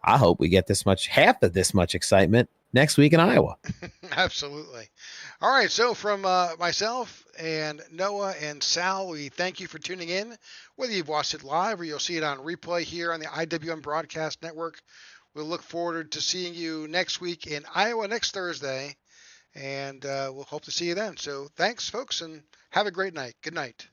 Speaker 2: I hope we get half of this much excitement next week in Iowa.
Speaker 1: Absolutely. All right. So from myself and Noah and Sal, we thank you for tuning in. Whether you've watched it live or you'll see it on replay here on the IWM Broadcast Network, we'll look forward to seeing you next week in Iowa next Thursday, and we'll hope to see you then. So thanks, folks, and have a great night. Good night.